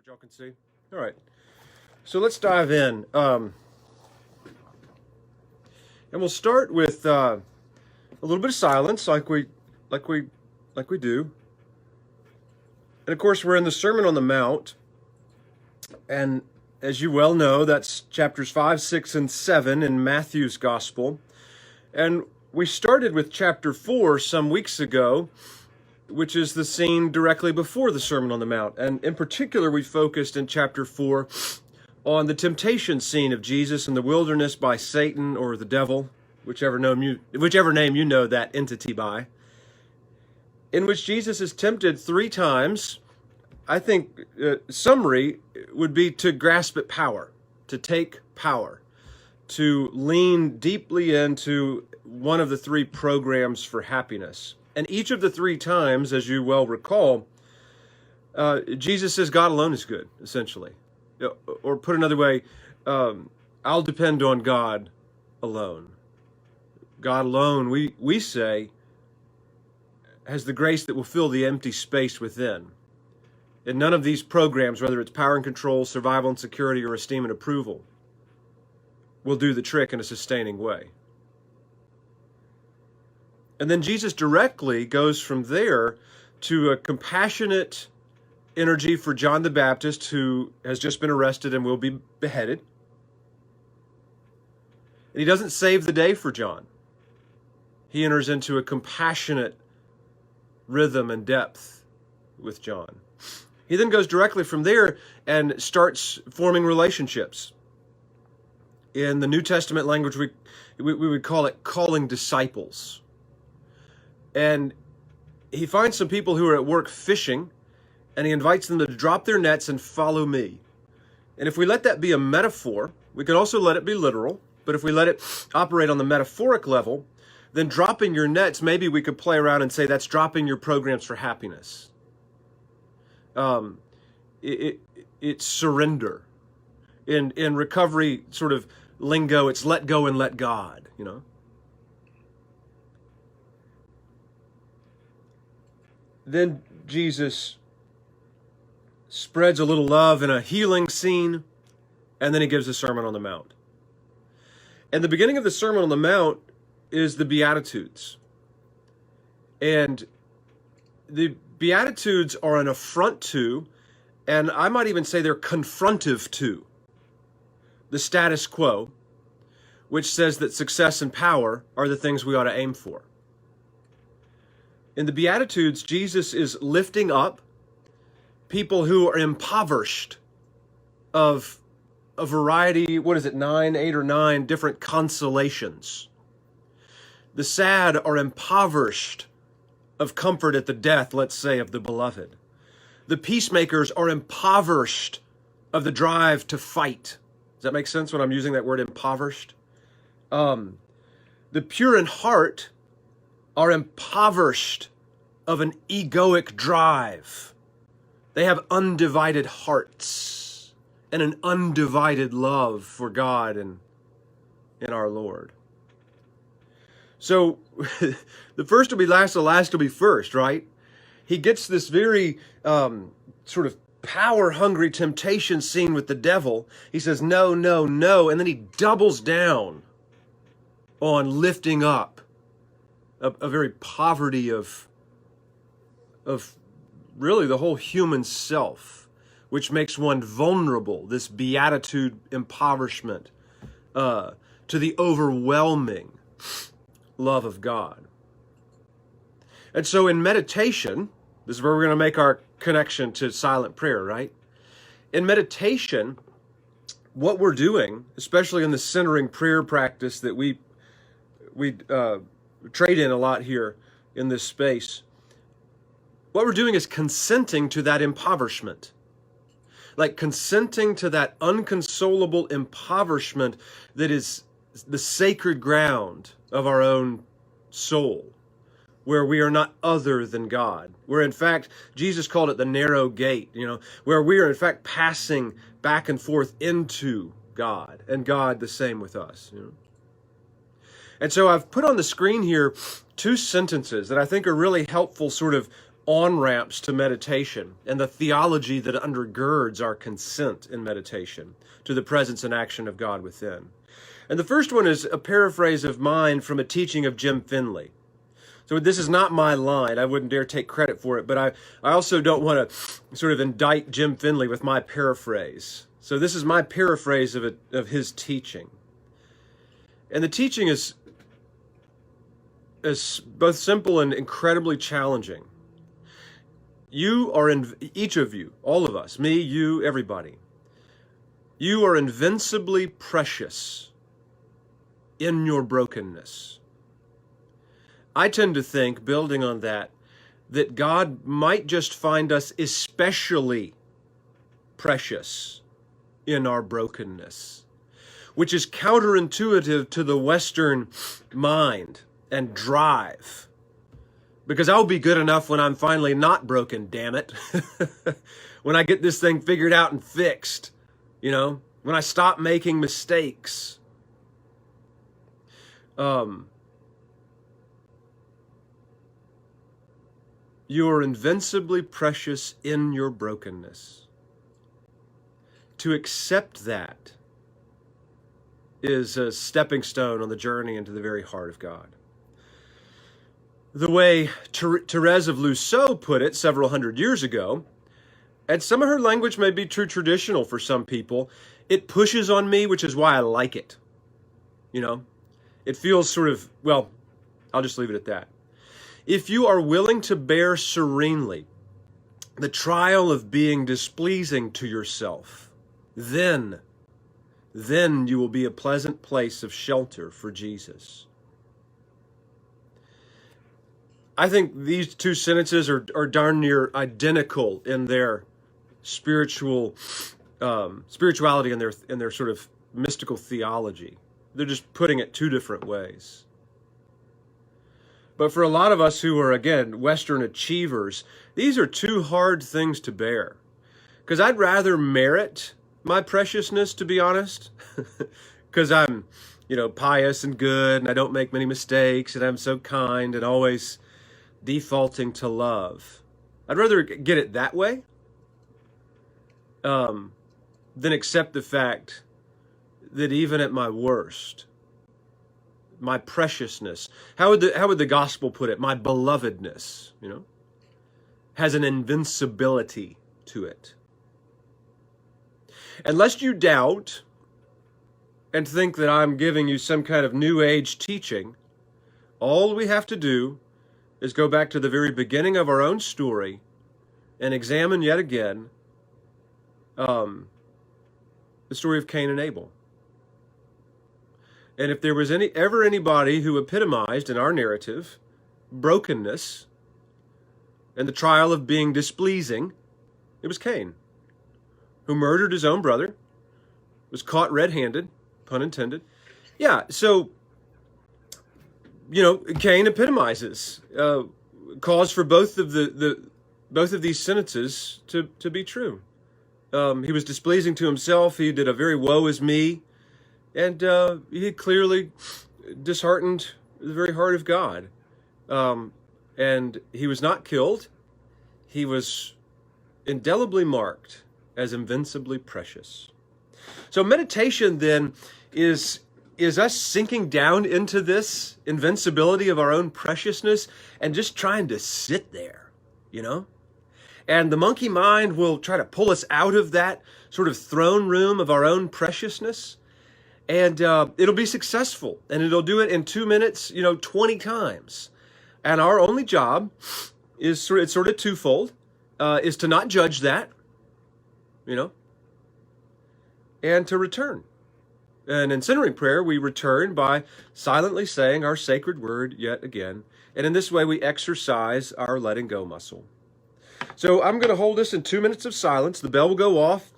Y'all can see. All right. So let's dive in. And we'll start with a little bit of silence, like we do. And of course, we're in the Sermon on the Mount, and as you well know, that's chapters 5, 6, and 7 in Matthew's Gospel. And we started with chapter 4 some weeks ago, which is the scene directly before the Sermon on the Mount. And in particular, we focused in chapter 4 on the temptation scene of Jesus in the wilderness by Satan or the devil, whichever name you know that entity by, in which Jesus is tempted 3 times. I think summary would be to grasp at power, to take power, to lean deeply into one of the 3 programs for happiness. And each of the 3 times, as you well recall, Jesus says God alone is good, essentially. Or put another way, I'll depend on God alone. God alone, we say, has the grace that will fill the empty space within. And none of these programs, whether it's power and control, survival and security, or esteem and approval, will do the trick in a sustaining way. And then Jesus directly goes from there to a compassionate energy for John the Baptist, who has just been arrested and will be beheaded. And he doesn't save the day for John. He enters into a compassionate rhythm and depth with John. He then goes directly from there and starts forming relationships. In the New Testament language, we would call it calling disciples. And he finds some people who are at work fishing, and he invites them to drop their nets and follow me. And if we let that be a metaphor, we can also let it be literal, but if we let it operate on the metaphoric level, then dropping your nets, maybe we could play around and say that's dropping your programs for happiness. It's surrender. In recovery sort of lingo, it's let go and let God, you know. Then Jesus spreads a little love in a healing scene, and then he gives a Sermon on the Mount. And the beginning of the Sermon on the Mount is the Beatitudes. And the Beatitudes are an affront to, and I might even say they're confrontive to, the status quo, which says that success and power are the things we ought to aim for. In the Beatitudes, Jesus is lifting up people who are impoverished of a variety, 8 or 9 different consolations. The sad are impoverished of comfort at the death, let's say, of the beloved. The peacemakers are impoverished of the drive to fight. Does that make sense when I'm using that word impoverished? The pure in heart are impoverished of an egoic drive. They have undivided hearts and an undivided love for God and our Lord. So the first will be last, the last will be first, right? He gets this very sort of power-hungry temptation scene with the devil. He says, no, no, no, and then he doubles down on lifting up a very poverty of really the whole human self, which makes one vulnerable, this beatitude impoverishment to the overwhelming love of God. And so in meditation, this is where we're going to make our connection to silent prayer, right? In meditation, what we're doing, especially in the centering prayer practice that we trade in a lot here in this space, what we're doing is consenting to that impoverishment. Like consenting to that unconsolable impoverishment that is the sacred ground of our own soul, where we are not other than God. Where in fact, Jesus called it the narrow gate, where we are in fact passing back and forth into God, and God the same with us. And so I've put on the screen here 2 sentences that I think are really helpful sort of on-ramps to meditation and the theology that undergirds our consent in meditation to the presence and action of God within. And the first one is a paraphrase of mine from a teaching of Jim Finley. So this is not my line. I wouldn't dare take credit for it, but I also don't want to sort of indict Jim Finley with my paraphrase. So this is my paraphrase of his teaching. And the teaching is both simple and incredibly challenging. You are each of you, all of us, me, you, everybody. You are invincibly precious in your brokenness. I tend to think, building on that God might just find us especially precious in our brokenness, which is counterintuitive to the Western mind and drive. Because I'll be good enough when I'm finally not broken, damn it. When I get this thing figured out and fixed, when I stop making mistakes. You are invincibly precious in your brokenness. To accept that is a stepping stone on the journey into the very heart of God. The way Therese of Lisieux put it several hundred years ago, and some of her language may be too traditional for some people, it pushes on me, which is why I like it. It feels sort of, well, I'll just leave it at that. If you are willing to bear serenely the trial of being displeasing to yourself, then you will be a pleasant place of shelter for Jesus. I think these two sentences are darn near identical in their spirituality and their sort of mystical theology. They're just putting it two different ways. But for a lot of us who are, again, Western achievers, these are two hard things to bear. Because I'd rather merit my preciousness, to be honest, because I'm, pious and good, and I don't make many mistakes, and I'm so kind and always defaulting to love. I'd rather get it that way than accept the fact that even at my worst, my preciousness, how would the gospel put it? My belovedness, has an invincibility to it. And lest you doubt and think that I'm giving you some kind of new age teaching, all we have to do is go back to the very beginning of our own story and examine yet again the story of Cain and Abel. And if there was ever anybody who epitomized in our narrative brokenness and the trial of being displeasing, it was Cain, who murdered his own brother, was caught red-handed, pun intended. Yeah, so, Cain epitomizes cause for both of these sentences to be true. He was displeasing to himself. He did a very woe is me. And he clearly disheartened the very heart of God. And he was not killed. He was indelibly marked as invincibly precious. So meditation then is us sinking down into this invincibility of our own preciousness and just trying to sit there, And the monkey mind will try to pull us out of that sort of throne room of our own preciousness. And it'll be successful, and it'll do it in 2 minutes, 20 times. And our only job is sort of twofold, is to not judge that, and to return. And in centering prayer, we return by silently saying our sacred word yet again. And in this way, we exercise our letting go muscle. So I'm going to hold this in 2 minutes of silence. The bell will go off.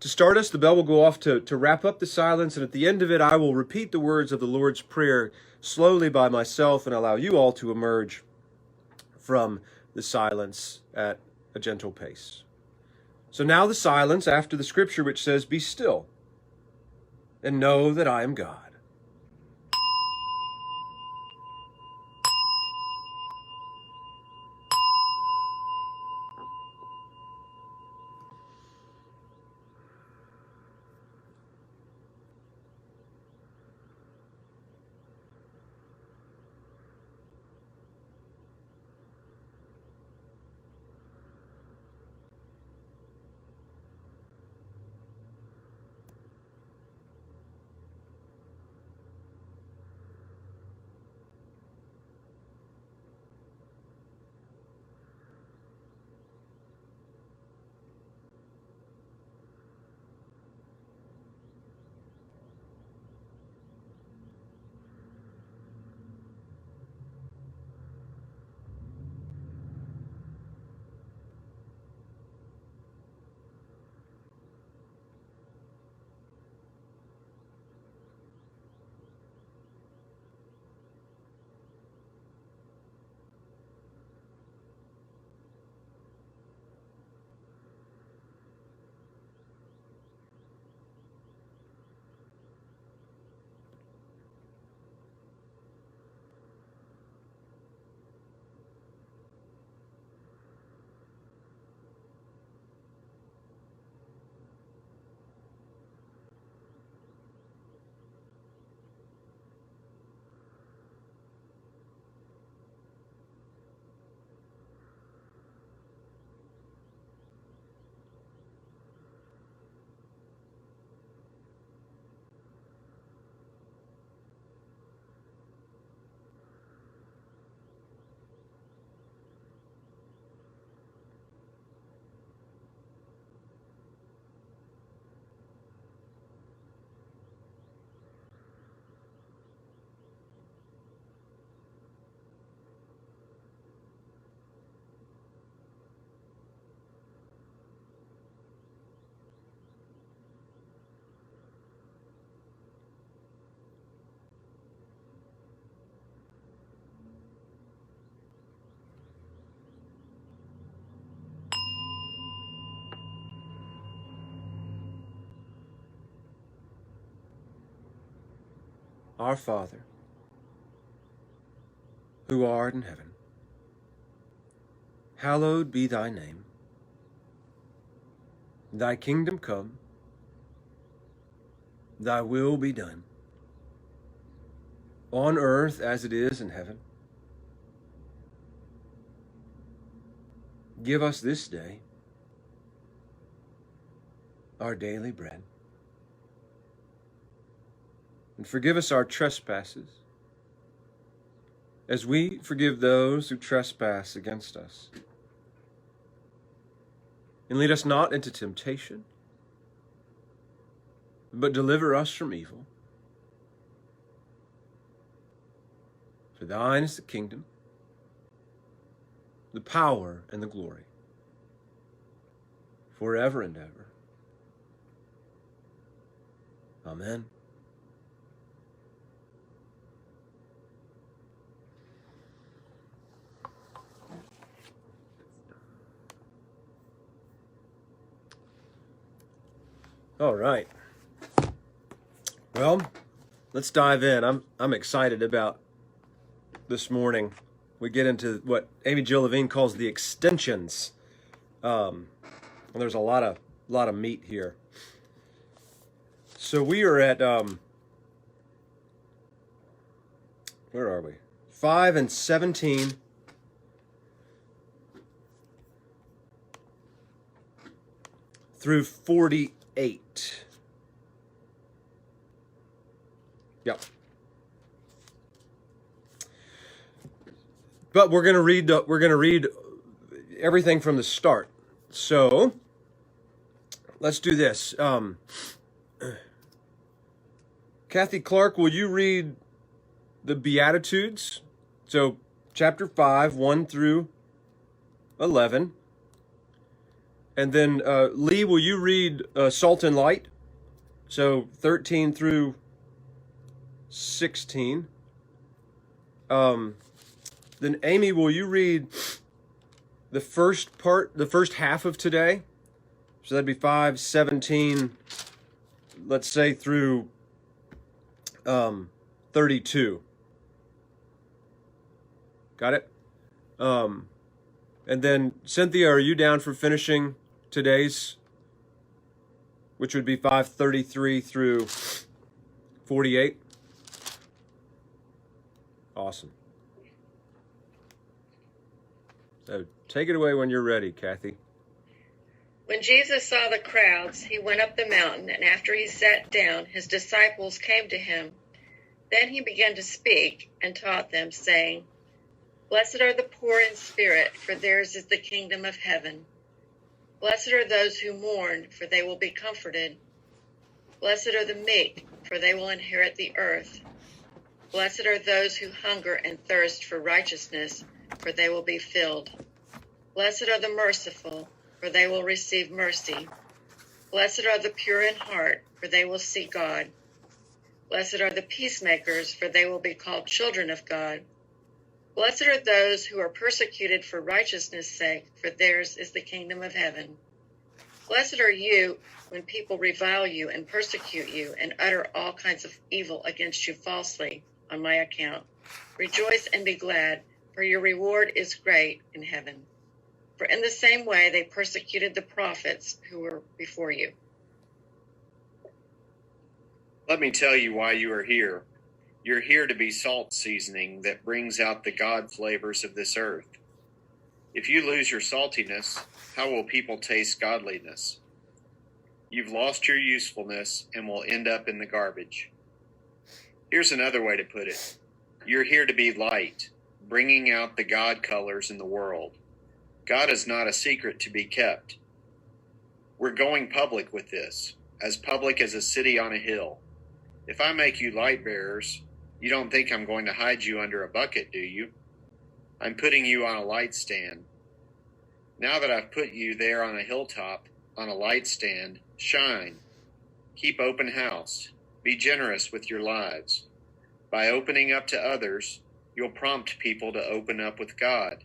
To start us, the bell will go off to wrap up the silence, and at the end of it, I will repeat the words of the Lord's Prayer slowly by myself and allow you all to emerge from the silence at a gentle pace. So now the silence after the scripture which says, "Be still and know that I am God." Our Father, who art in heaven, hallowed be thy name. Thy kingdom come, thy will be done, on earth as it is in heaven. Give us this day our daily bread, and forgive us our trespasses, as we forgive those who trespass against us. And lead us not into temptation, but deliver us from evil. For thine is the kingdom, the power, and the glory, forever and ever. Amen. All right. Well, let's dive in. I'm excited about this morning. We get into what Amy Jill Levine calls the extensions. There's a lot of meat here. So we are at where are we? 5 and 17. Through 48. Yep. But we're going to read everything from the start. So let's do this. Kathy Clark, will you read the Beatitudes? So chapter 5, 1 through 11. And then Lee, will you read Salt and Light? So 13 through 16. Then Amy, will you read the first half of today? So that'd be 5, 17, let's say through 32. Got it? And then Cynthia, are you down for finishing today's, which would be 5:33 through 48? Awesome. So take it away when you're ready, Kathy. When Jesus saw the crowds, he went up the mountain, and after he sat down, his disciples came to him. Then he began to speak and taught them, saying, Blessed are the poor in spirit, for theirs is the kingdom of heaven. Blessed are those who mourn, for they will be comforted. Blessed are the meek, for they will inherit the earth. Blessed are those who hunger and thirst for righteousness, for they will be filled. Blessed are the merciful, for they will receive mercy. Blessed are the pure in heart, for they will see God. Blessed are the peacemakers, for they will be called children of God. Blessed are those who are persecuted for righteousness' sake, for theirs is the kingdom of heaven. Blessed are you when people revile you and persecute you and utter all kinds of evil against you falsely on my account. Rejoice and be glad, for your reward is great in heaven. For in the same way they persecuted the prophets who were before you. Let me tell you why you are here. You're here to be salt seasoning that brings out the God flavors of this earth. If you lose your saltiness, how will people taste godliness? You've lost your usefulness and will end up in the garbage. Here's another way to put it. You're here to be light, bringing out the God colors in the world. God is not a secret to be kept. We're going public with this, as public as a city on a hill. If I make you light bearers, you don't think I'm going to hide you under a bucket, do you? I'm putting you on a light stand. Now that I've put you there on a hilltop, on a light stand, shine. Keep open house. Be generous with your lives. By opening up to others, you'll prompt people to open up with God,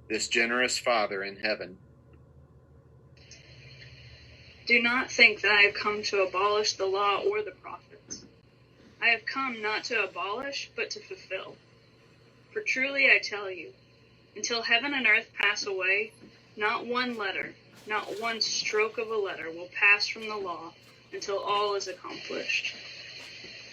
this generous Father in heaven. Do not think that I have come to abolish the law or the prophets. I have come not to abolish, but to fulfill. For truly I tell you, until heaven and earth pass away, not one letter, not one stroke of a letter will pass from the law until all is accomplished.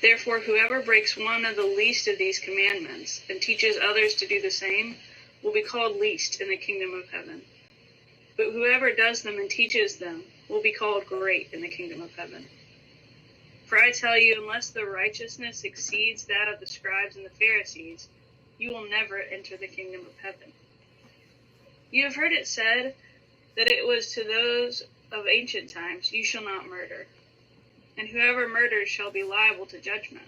Therefore, whoever breaks one of the least of these commandments and teaches others to do the same will be called least in the kingdom of heaven. But whoever does them and teaches them will be called great in the kingdom of heaven. For I tell you, unless the righteousness exceeds that of the scribes and the Pharisees, you will never enter the kingdom of heaven. You have heard it said that it was to those of ancient times, you shall not murder, and whoever murders shall be liable to judgment.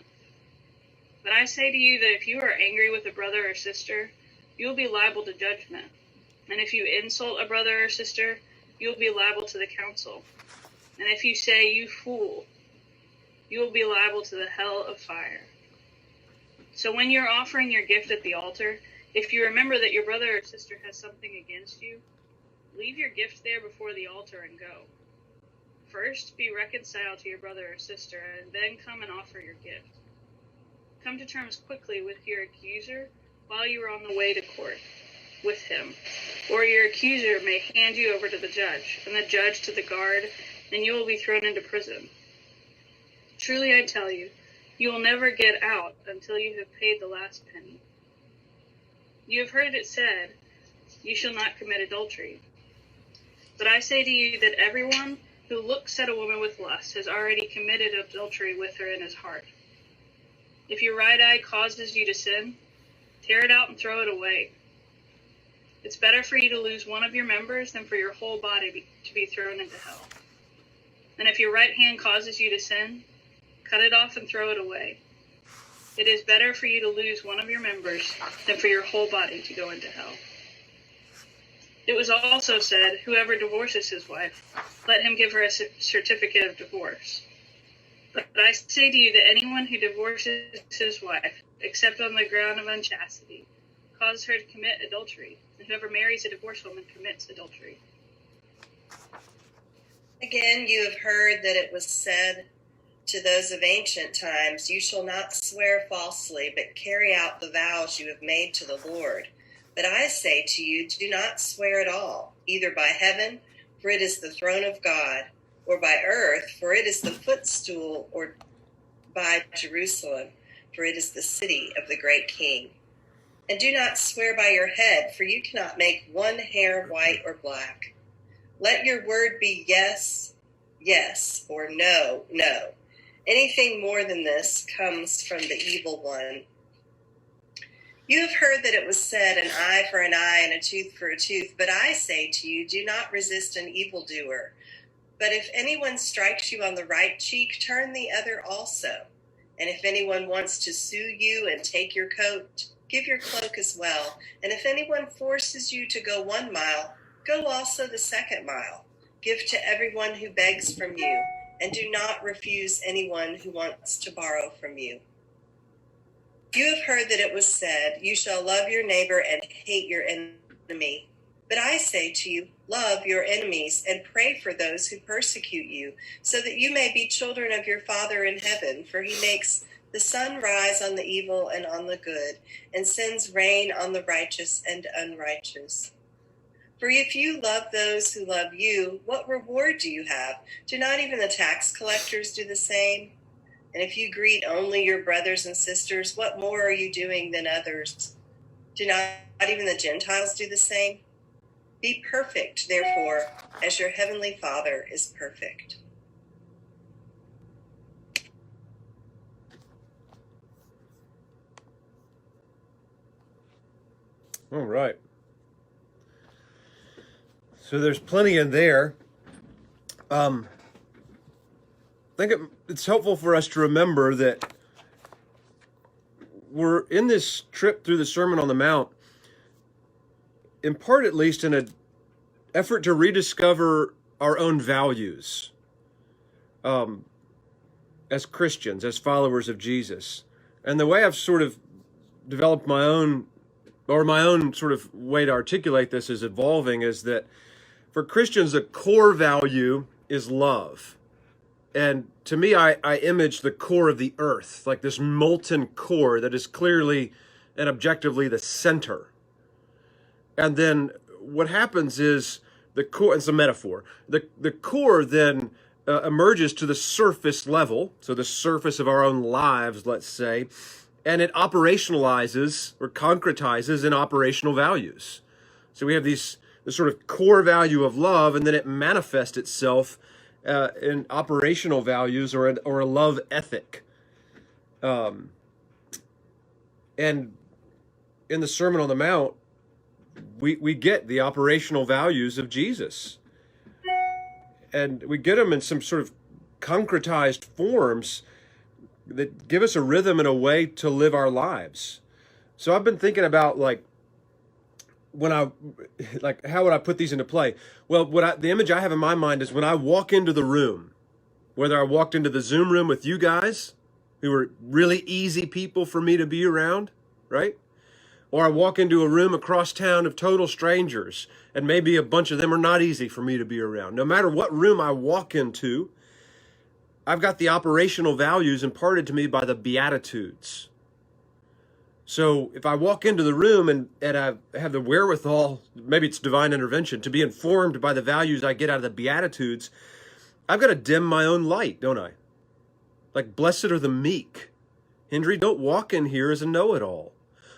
But I say to you that if you are angry with a brother or sister, you will be liable to judgment. And if you insult a brother or sister, you will be liable to the council. And if you say, you fool, you will be liable to the hell of fire. So when you're offering your gift at the altar, if you remember that your brother or sister has something against you, leave your gift there before the altar and go. First, be reconciled to your brother or sister, and then come and offer your gift. Come to terms quickly with your accuser while you are on the way to court with him, or your accuser may hand you over to the judge, and the judge to the guard, and you will be thrown into prison. Truly I tell you, you will never get out until you have paid the last penny. You have heard it said, you shall not commit adultery. But I say to you that everyone who looks at a woman with lust has already committed adultery with her in his heart. If your right eye causes you to sin, tear it out and throw it away. It's better for you to lose one of your members than for your whole body to be thrown into hell. And if your right hand causes you to sin, cut it off and throw it away. It is better for you to lose one of your members than for your whole body to go into hell. It was also said, whoever divorces his wife, let him give her a certificate of divorce. But I say to you that anyone who divorces his wife, except on the ground of unchastity, causes her to commit adultery, and whoever marries a divorced woman commits adultery. Again, you have heard that it was said to those of ancient times, you shall not swear falsely, but carry out the vows you have made to the Lord. But I say to you, do not swear at all, either by heaven, for it is the throne of God, or by earth, for it is the footstool, or by Jerusalem, for it is the city of the great King. And do not swear by your head, for you cannot make one hair white or black. Let your word be yes, yes, or no, no. Anything more than this comes from the evil one. You have heard that it was said, an eye for an eye and a tooth for a tooth. But I say to you, do not resist an evildoer. But if anyone strikes you on the right cheek, turn the other also. And if anyone wants to sue you and take your coat, give your cloak as well. And if anyone forces you to go 1 mile, go also the 2nd mile. Give to everyone who begs from you, and do not refuse anyone who wants to borrow from you. You have heard that it was said, you shall love your neighbor and hate your enemy. But I say to you, love your enemies and pray for those who persecute you, so that you may be children of your Father in heaven, for he makes the sun rise on the evil and on the good, and sends rain on the righteous and unrighteous. For if you love those who love you, what reward do you have? Do not even the tax collectors do the same? And if you greet only your brothers and sisters, what more are you doing than others? Do not even the Gentiles do the same? Be perfect, therefore, as your heavenly Father is perfect. All right. So there's plenty in there. I think it's helpful for us to remember that we're in this trip through the Sermon on the Mount, in part at least, in an effort to rediscover our own values as Christians, as followers of Jesus. And the way I've sort of developed my own sort of way to articulate this is evolving, is that for Christians, the core value is love. And to me, I image the core of the earth, like this molten core that is clearly and objectively the center. And then what happens is the core, it's a metaphor, the core then emerges to the surface level, so the surface of our own lives, let's say, and it operationalizes or concretizes in operational values. So we have this sort of core value of love, and then it manifests itself in operational values or a love ethic. And in the Sermon on the Mount, we get the operational values of Jesus. And we get them in some sort of concretized forms that give us a rhythm and a way to live our lives. So I've been thinking about how would I put these into play? Well, the image I have in my mind is when I walk into the room, whether I walked into the Zoom room with you guys, who are really easy people for me to be around, right? Or I walk into a room across town of total strangers, and maybe a bunch of them are not easy for me to be around. No matter what room I walk into, I've got the operational values imparted to me by the Beatitudes. So if I walk into the room and I have the wherewithal, maybe it's divine intervention, to be informed by the values I get out of the Beatitudes, I've got to dim my own light, don't I? Like, blessed are the meek. Hendry, don't walk in here as a know-it-all.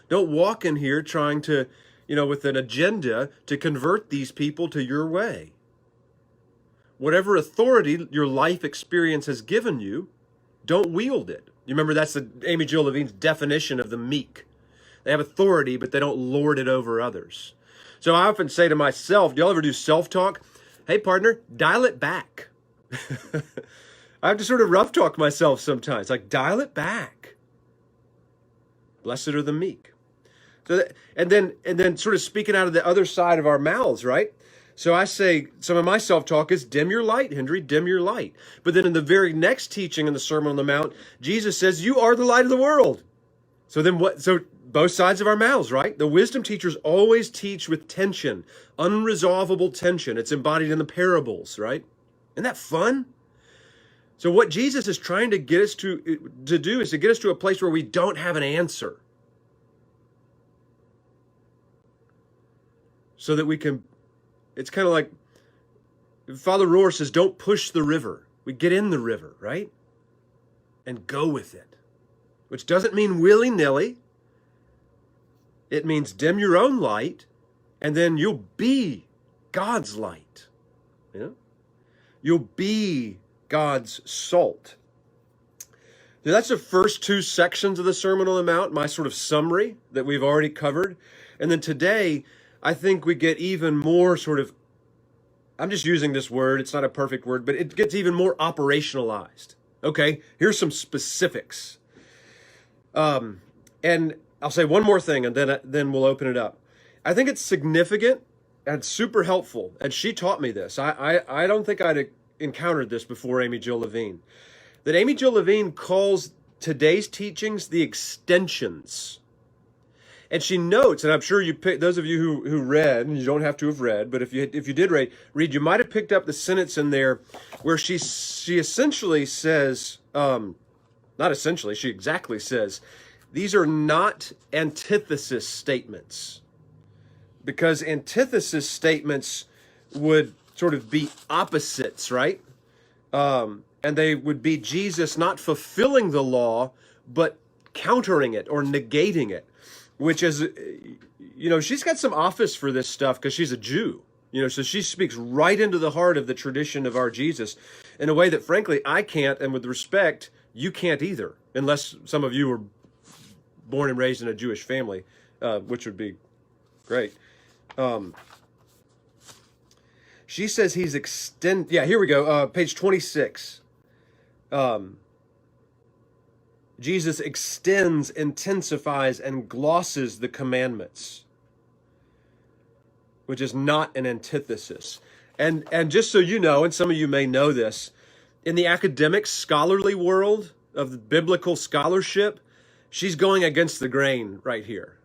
Don't walk in here trying to, with an agenda to convert these people to your way. Whatever authority your life experience has given you, don't wield it. You remember that's Amy Jill Levine's definition of the meek. They have authority, but they don't lord it over others. So I often say to myself, do y'all ever do self-talk? Hey, partner, dial it back. I have to sort of rough talk myself sometimes, like dial it back. Blessed are the meek. So and then sort of speaking out of the other side of our mouths, right? So I say, some of my self-talk is dim your light, Hendry, dim your light. But then in the very next teaching in the Sermon on the Mount, Jesus says, you are the light of the world. So then what? So both sides of our mouths, right? The wisdom teachers always teach with tension, unresolvable tension. It's embodied in the parables, right? Isn't that fun? So what Jesus is trying to get us to do is to get us to a place where we don't have an answer. So that we can, it's kind of like Father Rohr says, don't push the river. We get in the river, right? And go with it. Which doesn't mean willy-nilly. It means dim your own light, and then you'll be God's light. Yeah? You'll be God's salt. So that's the first two sections of the Sermon on the Mount, my sort of summary that we've already covered. And then today, I think we get even more sort of, I'm just using this word, it's not a perfect word, but it gets even more operationalized. Okay, here's some specifics. And I'll say one more thing, and then we'll open it up. I think it's significant and super helpful, and she taught me this. I don't think I'd encountered this before Amy Jill Levine. That Amy Jill Levine calls today's teachings the extensions. And she notes, and I'm sure you picked, those of you who read, and you don't have to have read, but if you did read, you might have picked up the sentence in there where she essentially says, not essentially, she exactly says, these are not antithesis statements. Because antithesis statements would sort of be opposites, right? And they would be Jesus not fulfilling the law, but countering it or negating it. Which is, she's got some office for this stuff because she's a Jew, so she speaks right into the heart of the tradition of our Jesus in a way that, frankly, I can't, and with respect, you can't either, unless some of you were born and raised in a Jewish family, which would be great. She says he's here we go, page 26. Jesus extends, intensifies, and glosses the commandments, which is not an antithesis. And just so you know, and some of you may know this, in the academic scholarly world of the biblical scholarship, she's going against the grain right here.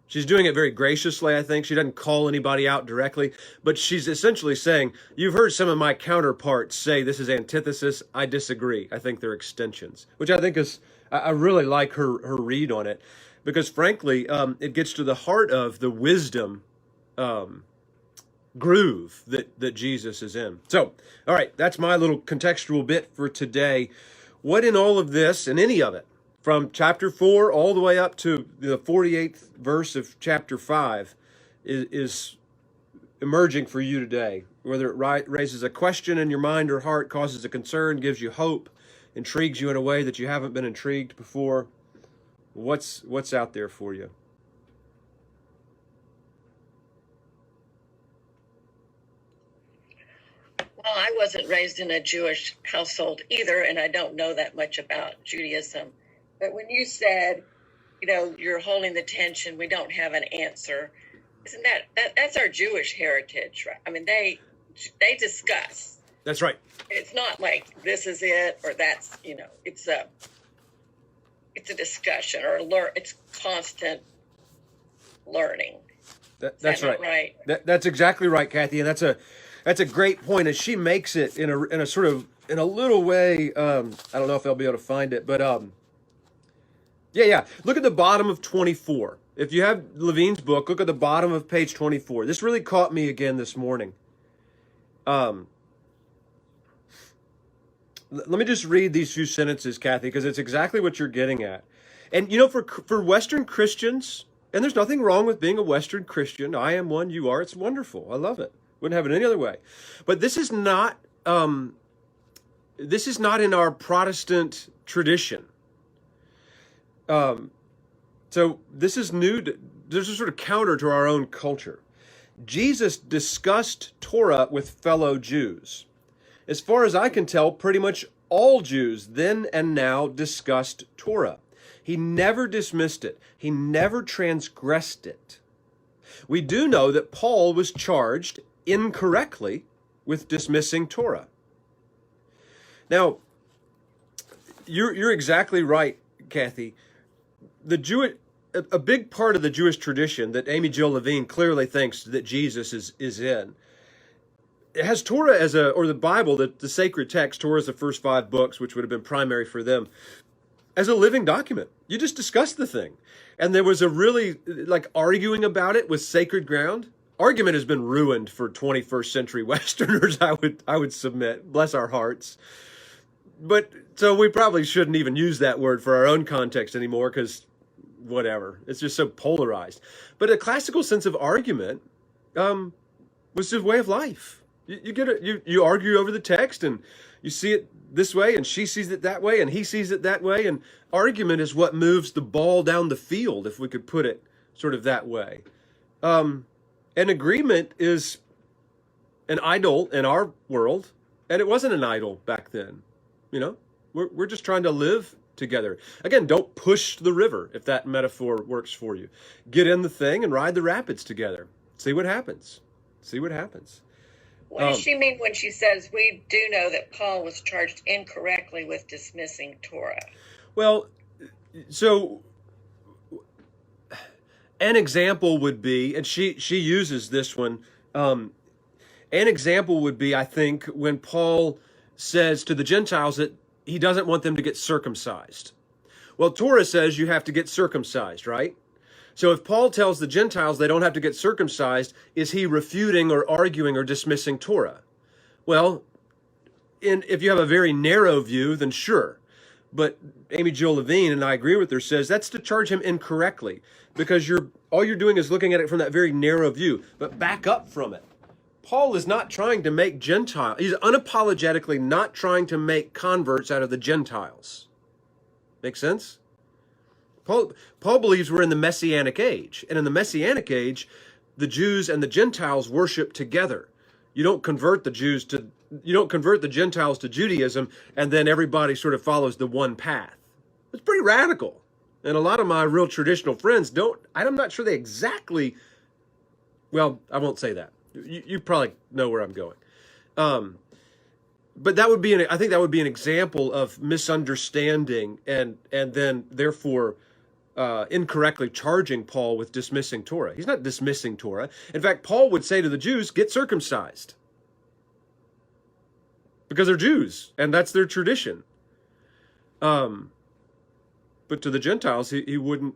She's doing it very graciously, I think. She doesn't call anybody out directly, but she's essentially saying, you've heard some of my counterparts say this is antithesis. I disagree. I think they're extensions, which I think is, I really like her read on it, because frankly, it gets to the heart of the wisdom groove that Jesus is in. So, all right, that's my little contextual bit for today. What in all of this, and any of it, from chapter 4 all the way up to the 48th verse of chapter 5, is emerging for you today? Whether it raises a question in your mind or heart, causes a concern, gives you hope, intrigues you in a way that you haven't been intrigued before. What's out there for you? Well, I wasn't raised in a Jewish household either, and I don't know that much about Judaism. But when you said, you're holding the tension, we don't have an answer, isn't that's our Jewish heritage, right? I mean, they discuss. That's right. It's not like this is it or that's, it's a discussion or it's constant learning. That's right. That's exactly right, Kathy, and that's a great point, and she makes it in a sort of, in a little way. I don't know if I'll be able to find it, but yeah. Look at the bottom of 24. If you have Levine's book, look at the bottom of page 24. This really caught me again this morning. Let me just read these few sentences, Kathy, because it's exactly what you're getting at. And for Western Christians, and there's nothing wrong with being a Western Christian. I am one, you are. It's wonderful. I love it. Wouldn't have it any other way. But this is not in our Protestant tradition. So this is new. This is sort of counter to our own culture. Jesus discussed Torah with fellow Jews. As far as I can tell, pretty much all Jews then and now discussed Torah. He never dismissed it. He never transgressed it. We do know that Paul was charged incorrectly with dismissing Torah. Now, you're exactly right, Kathy. A big part of the Jewish tradition that Amy Jill Levine clearly thinks that Jesus is in, it has Torah or the Bible, the sacred text. Torah is the first 5 books, which would have been primary for them, as a living document. You just discuss the thing. And there was a really, arguing about it was sacred ground. Argument has been ruined for 21st century Westerners, I would submit. Bless our hearts. But so we probably shouldn't even use that word for our own context anymore, because whatever. It's just so polarized. But a classical sense of argument was his way of life. You argue over the text, and you see it this way, and she sees it that way, and he sees it that way, and argument is what moves the ball down the field, if we could put it sort of that way. An agreement is an idol in our world, and it wasn't an idol back then. We're just trying to live together. Again, don't push the river, if that metaphor works for you. Get in the thing and ride the rapids together. See what happens. What does she mean when she says we do know that Paul was charged incorrectly with dismissing Torah? Well, so an example would be, and she uses this one, an example would be, I think, when Paul says to the Gentiles that he doesn't want them to get circumcised. Well, Torah says you have to get circumcised, right? So if Paul tells the Gentiles they don't have to get circumcised, is he refuting or arguing or dismissing Torah? Well, if you have a very narrow view, then sure. But Amy Jill Levine, and I agree with her, says that's to charge him incorrectly, because all you're doing is looking at it from that very narrow view. But back up from it. Paul is not trying to make Gentiles. He's unapologetically not trying to make converts out of the Gentiles. Make sense? Paul believes we're in the Messianic age. And in the Messianic age, the Jews and the Gentiles worship together. You don't convert the Gentiles to Judaism, and then everybody sort of follows the one path. It's pretty radical. And a lot of my real traditional friends I'm not sure they exactly, well, I won't say that. You probably know where I'm going. But that would be I think that would be an example of misunderstanding and then therefore incorrectly charging Paul with dismissing Torah. He's not dismissing Torah. In fact, Paul would say to the Jews, get circumcised. Because they're Jews, and that's their tradition. But to the Gentiles, he wouldn't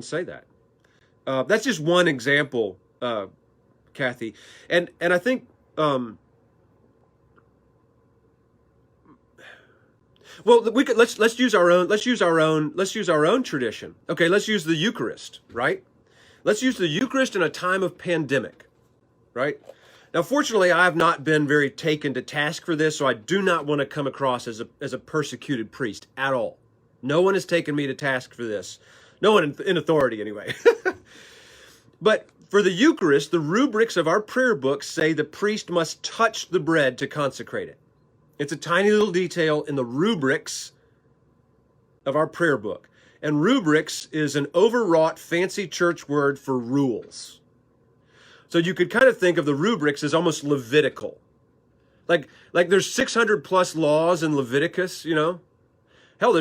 say that. That's just one example, Kathy. And I think well, we could let's use our own tradition. Okay, let's use the Eucharist, right? Let's use the Eucharist in a time of pandemic, right? Now, fortunately, I have not been very taken to task for this, so I do not want to come across as a persecuted priest at all. No one has taken me to task for this. No one in authority, anyway. But for the Eucharist, the rubrics of our prayer books say the priest must touch the bread to consecrate it. It's a tiny little detail in the rubrics of our prayer book. And rubrics is an overwrought, fancy church word for rules. So you could kind of think of the rubrics as almost Levitical. Like there's 600 plus laws in Leviticus, you know? Hell,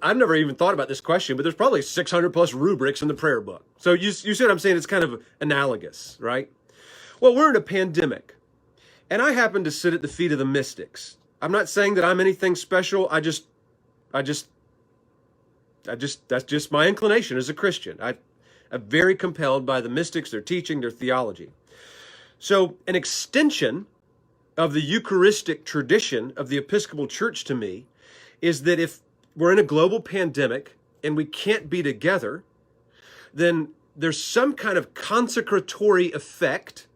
I've never even thought about this question, but there's probably 600 plus rubrics in the prayer book. So you see what I'm saying? It's kind of analogous, right? Well, we're in a pandemic, and I happen to sit at the feet of the mystics. I'm not saying that I'm anything special. That's just my inclination as a Christian. I'm very compelled by the mystics, their teaching, their theology. So an extension of the Eucharistic tradition of the Episcopal Church to me is that if we're in a global pandemic and we can't be together, then there's some kind of consecratory effect.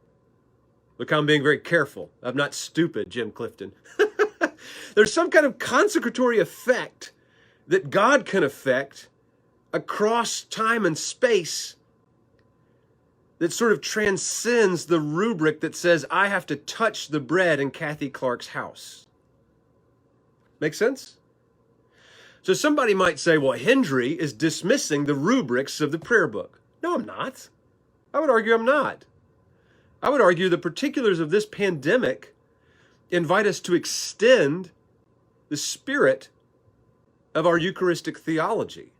Look, I'm being very careful. I'm not stupid, Jim Clifton. There's some kind of consecratory effect that God can effect across time and space that sort of transcends the rubric that says, I have to touch the bread in Kathy Clark's house. Make sense? So somebody might say, well, Hendry is dismissing the rubrics of the prayer book. No, I'm not. I would argue I'm not. I would argue the particulars of this pandemic invite us to extend the spirit of our Eucharistic theology.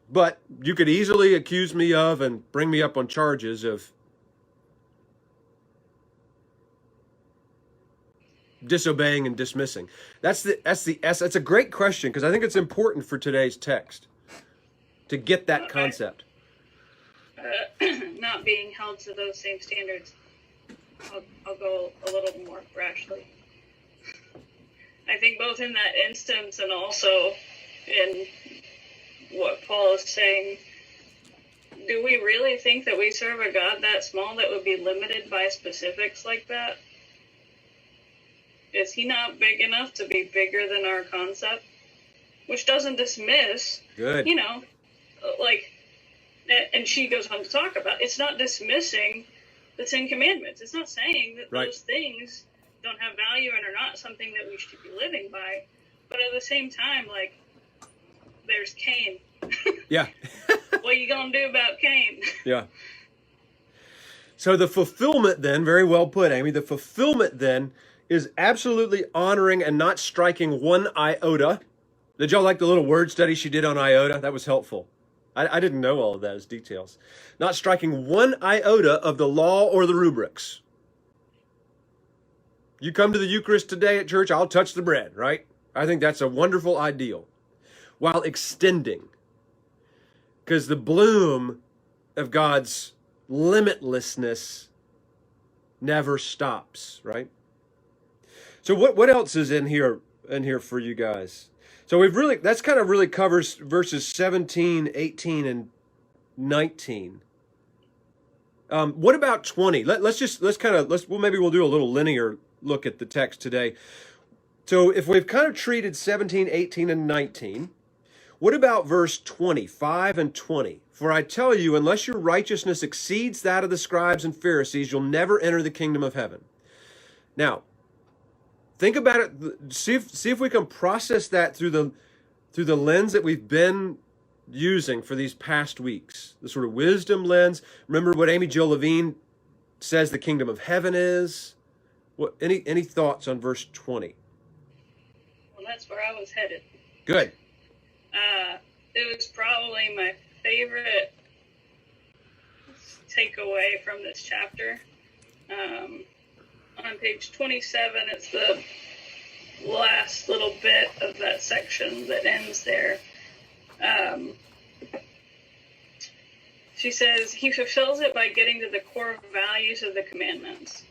But you could easily accuse me of and bring me up on charges of disobeying and dismissing. That's a great question, because I think it's important for today's text to get that concept. Not being held to those same standards, I'll go a little more rashly. I think both in that instance and also in what Paul is saying, do we really think that we serve a God that small that would be limited by specifics like that? Is he not big enough to be bigger than our concept? Which doesn't dismiss, Good. And she goes on to talk about, it's not dismissing the Ten Commandments. It's not saying that Right. those things don't have value and are not something that we should be living by. But at the same time, there's Cain. Yeah. What are you going to do about Cain? Yeah. So the fulfillment then, very well put, Amy, the fulfillment then is absolutely honoring and not striking one iota. Did y'all like the little word study she did on iota? That was helpful. I didn't know all of that as details. Not striking one iota of the law or the rubrics. You come to the Eucharist today at church, I'll touch the bread, right? I think that's a wonderful ideal. While extending. Because the bloom of God's limitlessness never stops, right? So what else is in here for you guys? So that's kind of really covers verses 17, 18, and 19. What about 20? Maybe we'll do a little linear look at the text today. So if we've kind of treated 17, 18, and 19, what about verse 25 and 20? For I tell you, unless your righteousness exceeds that of the scribes and Pharisees, you'll never enter the kingdom of heaven. Now, think about it. See if we can process that through the lens that we've been using for these past weeks. The sort of wisdom lens. Remember what Amy Jill Levine says the kingdom of heaven is? Any thoughts on verse 20? Well, that's where I was headed. Good. It was probably my favorite takeaway from this chapter. On page 27, it's the last little bit of that section that ends there. She says, he fulfills it by getting to the core values of the commandments.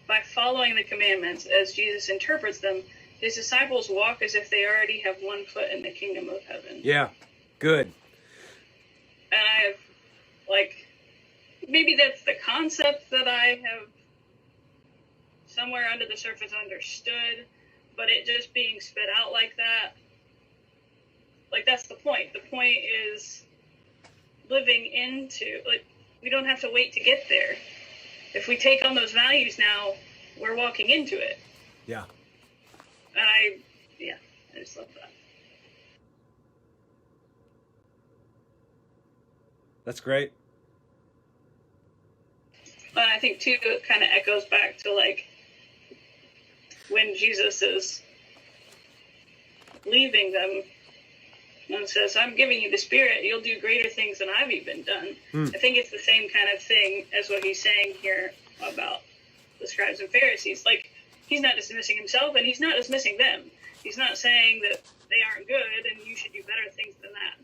By following the commandments as Jesus interprets them, his disciples walk as if they already have one foot in the kingdom of heaven. Yeah, good. And I've, like, maybe that's the concept that I have somewhere under the surface understood, but it just being spit out like that, like, that's the point. The point is living into, like, we don't have to wait to get there. If we take on those values now, we're walking into it. Yeah. And I just love that. That's great. And I think, too, it kind of echoes back to, like, when Jesus is leaving them and says, I'm giving you the Spirit, you'll do greater things than I've even done. I think it's the same kind of thing as what he's saying here about the scribes and Pharisees. Like, he's not dismissing himself, and he's not dismissing them. He's not saying that they aren't good and you should do better things than that.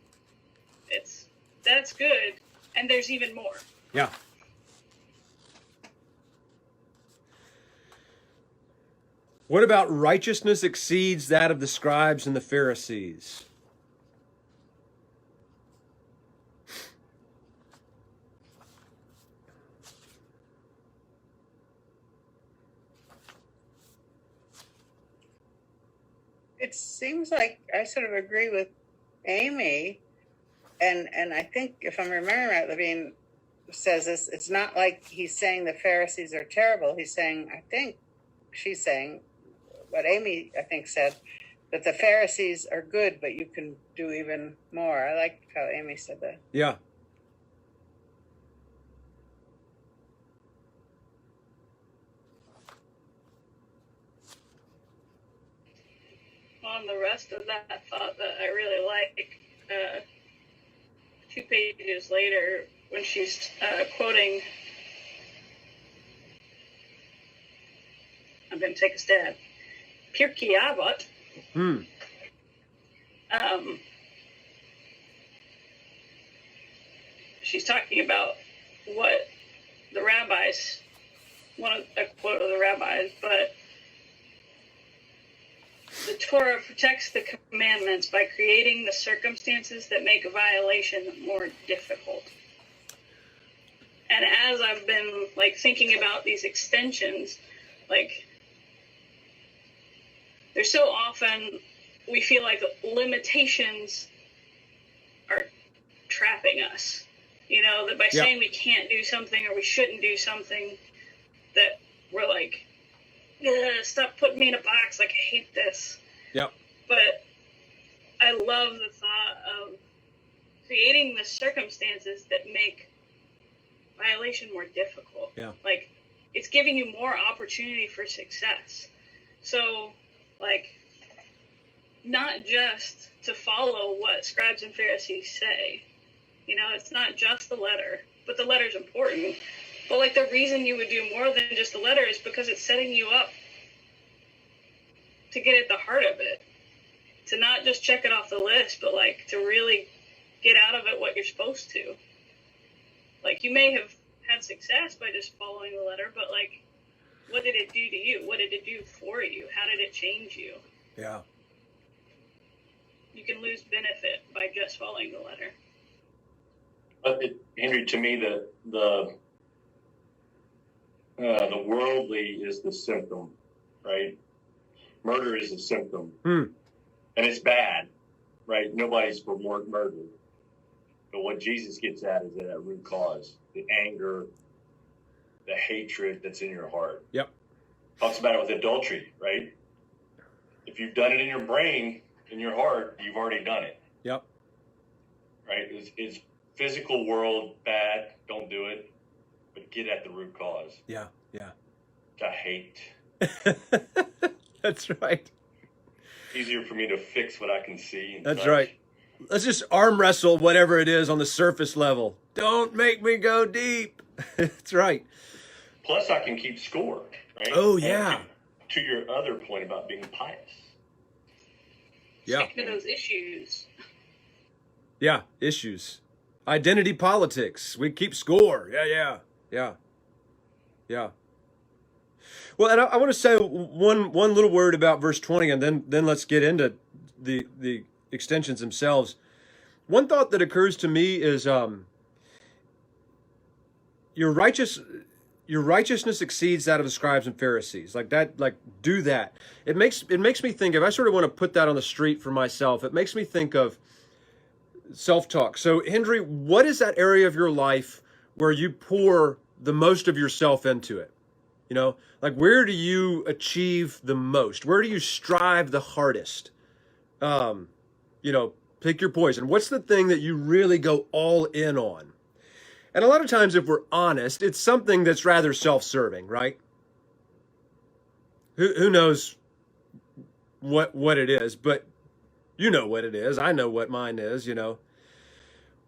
That's good, and there's even more. Yeah. What about righteousness exceeds that of the scribes and the Pharisees? It seems like I sort of agree with Amy, and I think if I'm remembering right, Levine says this. It's not like he's saying the Pharisees are terrible. He's saying, I think she's saying what Amy I think said, that the Pharisees are good, but you can do even more. I like how Amy said that. Yeah. On the rest of that thought that I really like, 2 pages later, when she's quoting, I'm going to take a stab, Pirkei Avot. She's talking about what the rabbis, a quote of the rabbis, but the Torah protects the commandments by creating the circumstances that make a violation more difficult. And as I've been, like, thinking about these extensions, like, there's so often we feel like limitations are trapping us. You know, that by saying we can't do something or we shouldn't do something, that we're like, stop putting me in a box, like, I hate this. Yep. But I love the thought of creating the circumstances that make violation more difficult. Yeah. Like, it's giving you more opportunity for success. So, like, not just to follow what scribes and Pharisees say. You know, it's not just the letter, but the letter's important. But, like, the reason you would do more than just the letter is because it's setting you up to get at the heart of it. To not just check it off the list, but, like, to really get out of it what you're supposed to. Like, you may have had success by just following the letter, but, like, what did it do to you? What did it do for you? How did it change you? Yeah. You can lose benefit by just following the letter. Henry, to me, the worldly is the symptom, right? Murder is a symptom, and it's bad, right? Nobody's for more murder, but what Jesus gets at is that root cause, the anger, the hatred that's in your heart. Yep. Talks about it with adultery, right? If you've done it in your brain, in your heart, you've already done it. Yep. Right? Is physical world bad? Don't do it. But get at the root cause. Yeah. Yeah. The hate. That's right. Easier for me to fix what I can see. That's right. Let's just arm wrestle whatever it is on the surface level. Don't make me go deep. That's right. Plus, I can keep score, right? Oh, yeah. And to your other point about being pious. Yeah. Speaking of those issues. Yeah, issues. Identity politics. We keep score. Yeah. Well, and I want to say one little word about verse 20, and then let's get into the extensions themselves. One thought that occurs to me is your righteousness exceeds that of the scribes and Pharisees. Like that, like do that. It makes me think, if I sort of want to put that on the street for myself, it makes me think of self-talk. So, Hendry, what is that area of your life where you pour the most of yourself into it? You know, like where do you achieve the most? Where do you strive the hardest? You know, pick your poison. What's the thing that you really go all in on? And a lot of times, if we're honest, it's something that's rather self-serving, right? Who knows what it is, but you know what it is. I know what mine is, you know.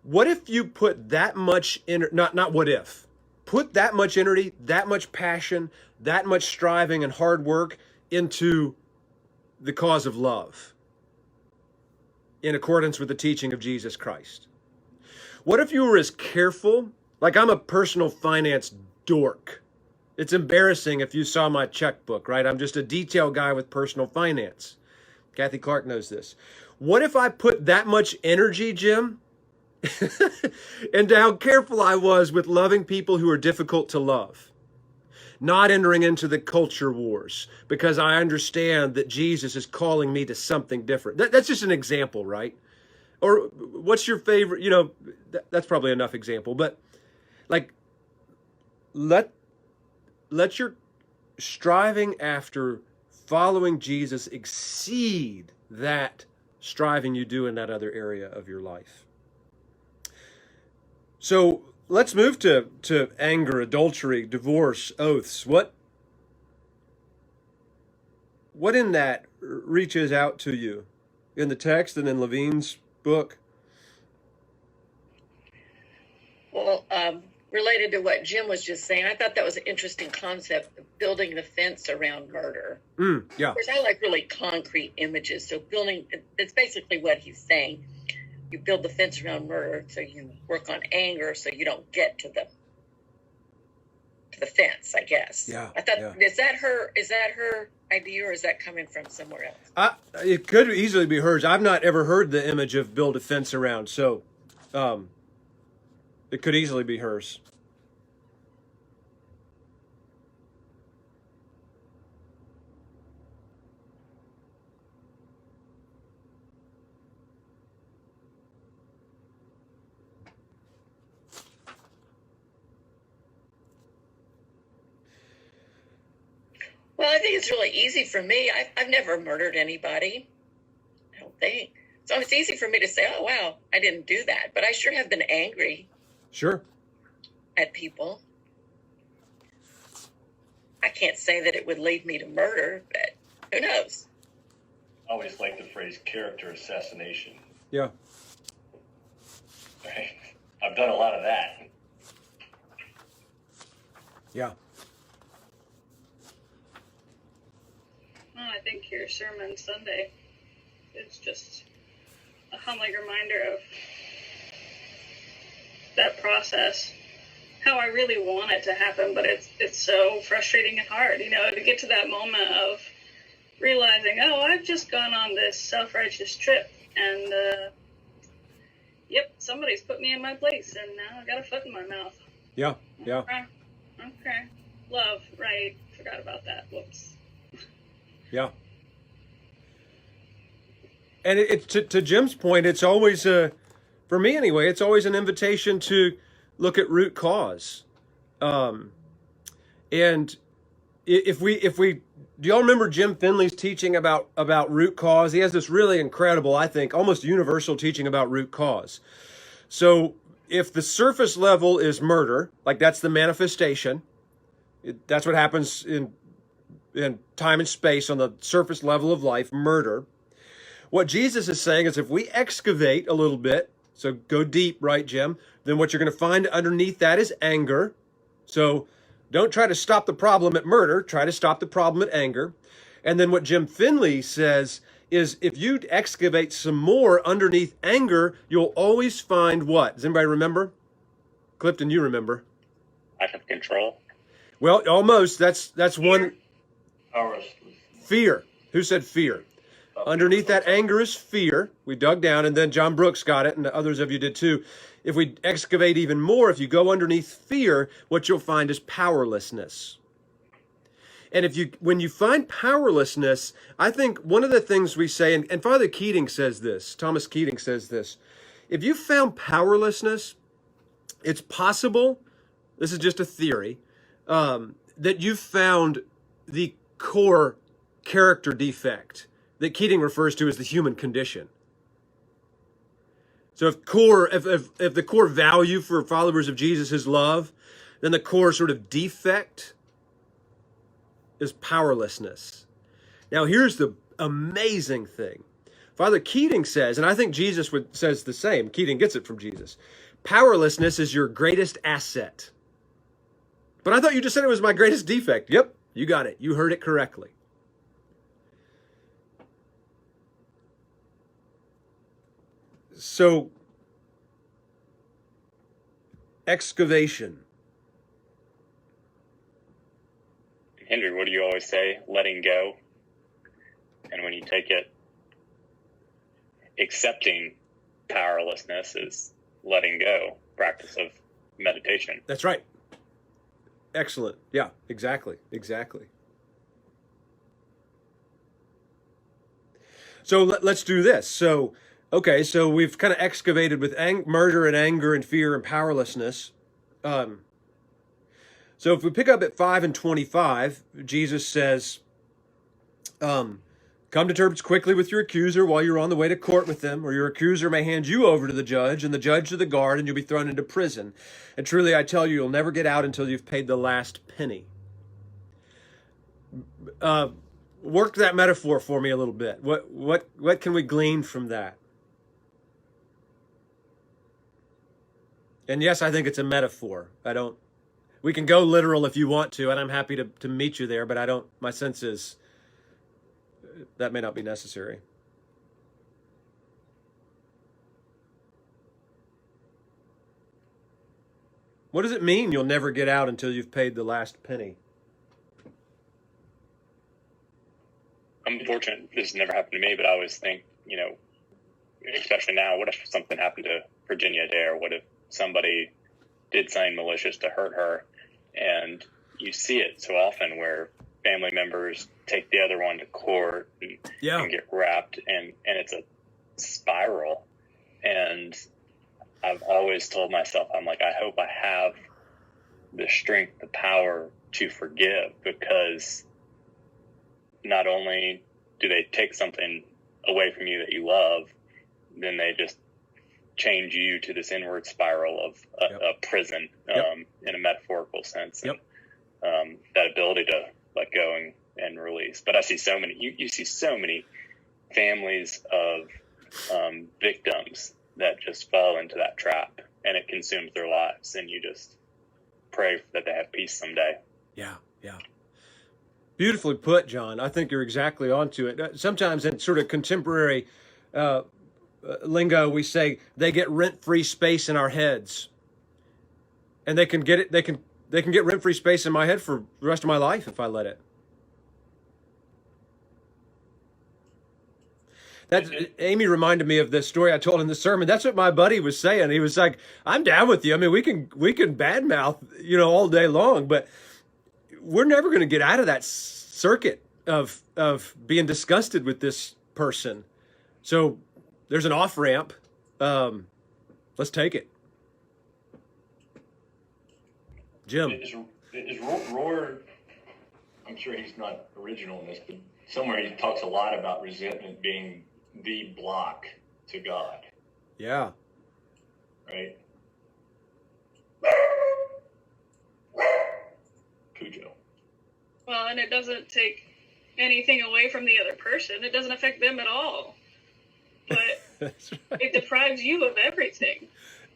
What if you put that much not what if. Put that much energy, that much passion, that much striving and hard work into the cause of love in accordance with the teaching of Jesus Christ? What if you were as careful? Like, I'm a personal finance dork. It's embarrassing if you saw my checkbook, right? I'm just a detail guy with personal finance. Kathy Clark knows this. What if I put that much energy, Jim, into how careful I was with loving people who are difficult to love? Not entering into the culture wars because I understand that Jesus is calling me to something different. That's just an example, right? Or what's your favorite, you know, that's probably enough example, but like, let your striving after following Jesus exceed that striving you do in that other area of your life. So let's move to anger, adultery, divorce, oaths. What in that reaches out to you in the text and in Levine's book? Well, related to what Jim was just saying, I thought that was an interesting concept of building the fence around murder. Yeah. Of course, I like really concrete images. So it's basically what he's saying. You build the fence around murder, so you work on anger, so you don't get to the fence, I guess. Yeah. I thought, yeah. Is that her idea, or is that coming from somewhere else? It could easily be hers. I've not ever heard the image of build a fence around, so it could easily be hers. Well, I think it's really easy for me. I've never murdered anybody, I don't think. So it's easy for me to say, oh, wow, I didn't do that. But I sure have been angry. Sure. At people. I can't say that it would lead me to murder, but who knows? I always like the phrase character assassination. Yeah. Right? I've done a lot of that. Yeah. Well, I think your sermon Sunday is just a humbling reminder of that process. How I really want it to happen, but it's so frustrating and hard, you know, to get to that moment of realizing, oh, I've just gone on this self-righteous trip, and yep, somebody's put me in my place, and now I got a foot in my mouth. Yeah. Okay. Love, right? Forgot about that. Whoops. Yeah. And it's to Jim's point, it's always for me anyway, it's always an invitation to look at root cause. And if we do y'all remember Jim Finley's teaching about root cause? He has this really incredible, I think, almost universal teaching about root cause. So if the surface level is murder, like that's the manifestation, that's what happens in time and space on the surface level of life, murder. what Jesus is saying is if we excavate a little bit, so go deep, right, Jim, then what you're going to find underneath that is anger. So don't try to stop the problem at murder, try to stop the problem at anger. And then what Jim Finley says is if you excavate some more underneath anger, you'll always find what? Does anybody remember? Clifton, you remember? Lack of control. Well, almost. That's one. Powerlessness. Fear. Who said fear? Underneath that anger is fear. We dug down, and then John Brooks got it, and others of you did too. If we excavate even more, if you go underneath fear, what you'll find is powerlessness. And when you find powerlessness, I think one of the things we say, and Father Keating says this, Thomas Keating says this, if you found powerlessness, it's possible, this is just a theory, that you've found the core character defect that Keating refers to as the human condition. So if the core value for followers of Jesus is love, then the core sort of defect is powerlessness. Now here's the amazing thing. Father Keating says, and I think Jesus says the same, Keating gets it from Jesus, powerlessness is your greatest asset. But I thought you just said it was my greatest defect. Yep, you got it. You heard it correctly. So, excavation. Henry, what do you always say? Letting go. And when you take it, accepting powerlessness is letting go, practice of meditation. That's right. Excellent. Yeah, exactly. So let's do this. So we've kind of excavated with murder and anger and fear and powerlessness. So if we pick up at 5 and 25, Jesus says, come to terms quickly with your accuser while you're on the way to court with them, or your accuser may hand you over to the judge, and the judge to the guard, and you'll be thrown into prison. And truly, I tell you, you'll never get out until you've paid the last penny. Work that metaphor for me a little bit. What can we glean from that? And yes, I think it's a metaphor. We can go literal if you want to, and I'm happy to meet you there, but my sense is that may not be necessary. What does it mean you'll never get out until you've paid the last penny? I'm fortunate this has never happened to me, but I always think, especially now, what if something happened to Virginia Dare? What if somebody did something malicious to hurt her? And you see it so often where family members take the other one to court and get wrapped, and it's a spiral. And I've always told myself, I'm like, I hope I have the strength, the power to forgive, because not only do they take something away from you that you love, then they just change you to this inward spiral of a prison, in a metaphorical sense. Yep. And, that ability to let go and release. But I see so many, you see so many families of victims that just fall into that trap, and it consumes their lives, and you just pray that they have peace someday. Yeah. Beautifully put, John. I think you're exactly onto it. Sometimes in sort of contemporary lingo, we say they get rent-free space in our heads, and they can get it. They can get rent-free space in my head for the rest of my life if I let it. Amy reminded me of this story I told in the sermon. That's what my buddy was saying. He was like, "I'm down with you. I mean, we can badmouth, all day long, but we're never going to get out of that circuit of being disgusted with this person. So there's an off ramp. Let's take it." Jim. Is Rohr, I'm sure he's not original in this, but somewhere he talks a lot about resentment being the block to God. Yeah. Right? Cujo. Well, and it doesn't take anything away from the other person. It doesn't affect them at all. That's right. It deprives you of everything.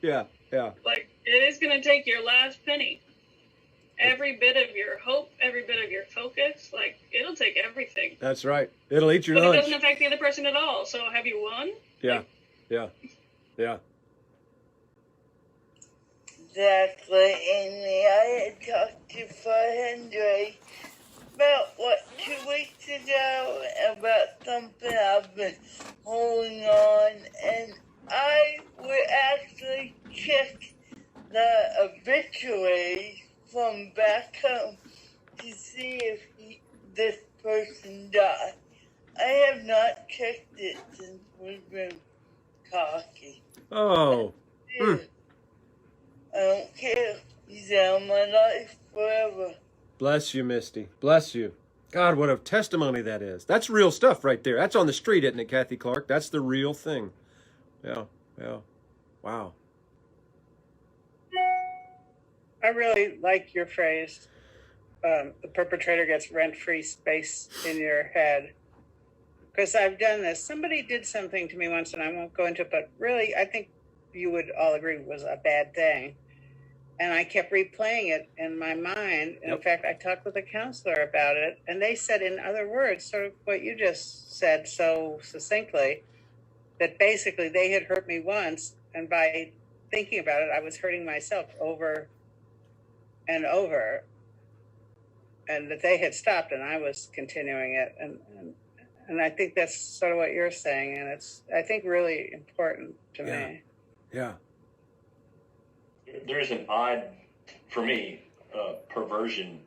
Yeah, yeah. Like, it is going to take your last penny. Every bit of your hope, every bit of your focus, like, it'll take everything. That's right. It'll eat your But lunch. it doesn't affect the other person at all. So have you won? Yeah, Like, yeah, yeah. Exactly, Amy. I had talked to Father about, 2 weeks ago about something I've been holding on, and I would actually check the obituaries from back home to see if this person died. I have not checked it since we've been talking. Oh. I don't care. He's out of my life forever. Bless you, Misty. Bless you. God, what a testimony that is. That's real stuff right there. That's on the street, isn't it, Kathy Clark? That's the real thing. Yeah, yeah. Wow. I really like your phrase. The perpetrator gets rent-free space in your head. Because I've done this. Somebody did something to me once, and I won't go into it, but really, I think you would all agree was a bad thing. And I kept replaying it in my mind. And in fact, I talked with a counselor about it, and they said, in other words, sort of what you just said so succinctly, that basically they had hurt me once, and by thinking about it, I was hurting myself over and over, and that they had stopped and I was continuing it. And I think that's sort of what you're saying, and it's, I think, really important to me. Yeah. There's an odd, for me, perversion,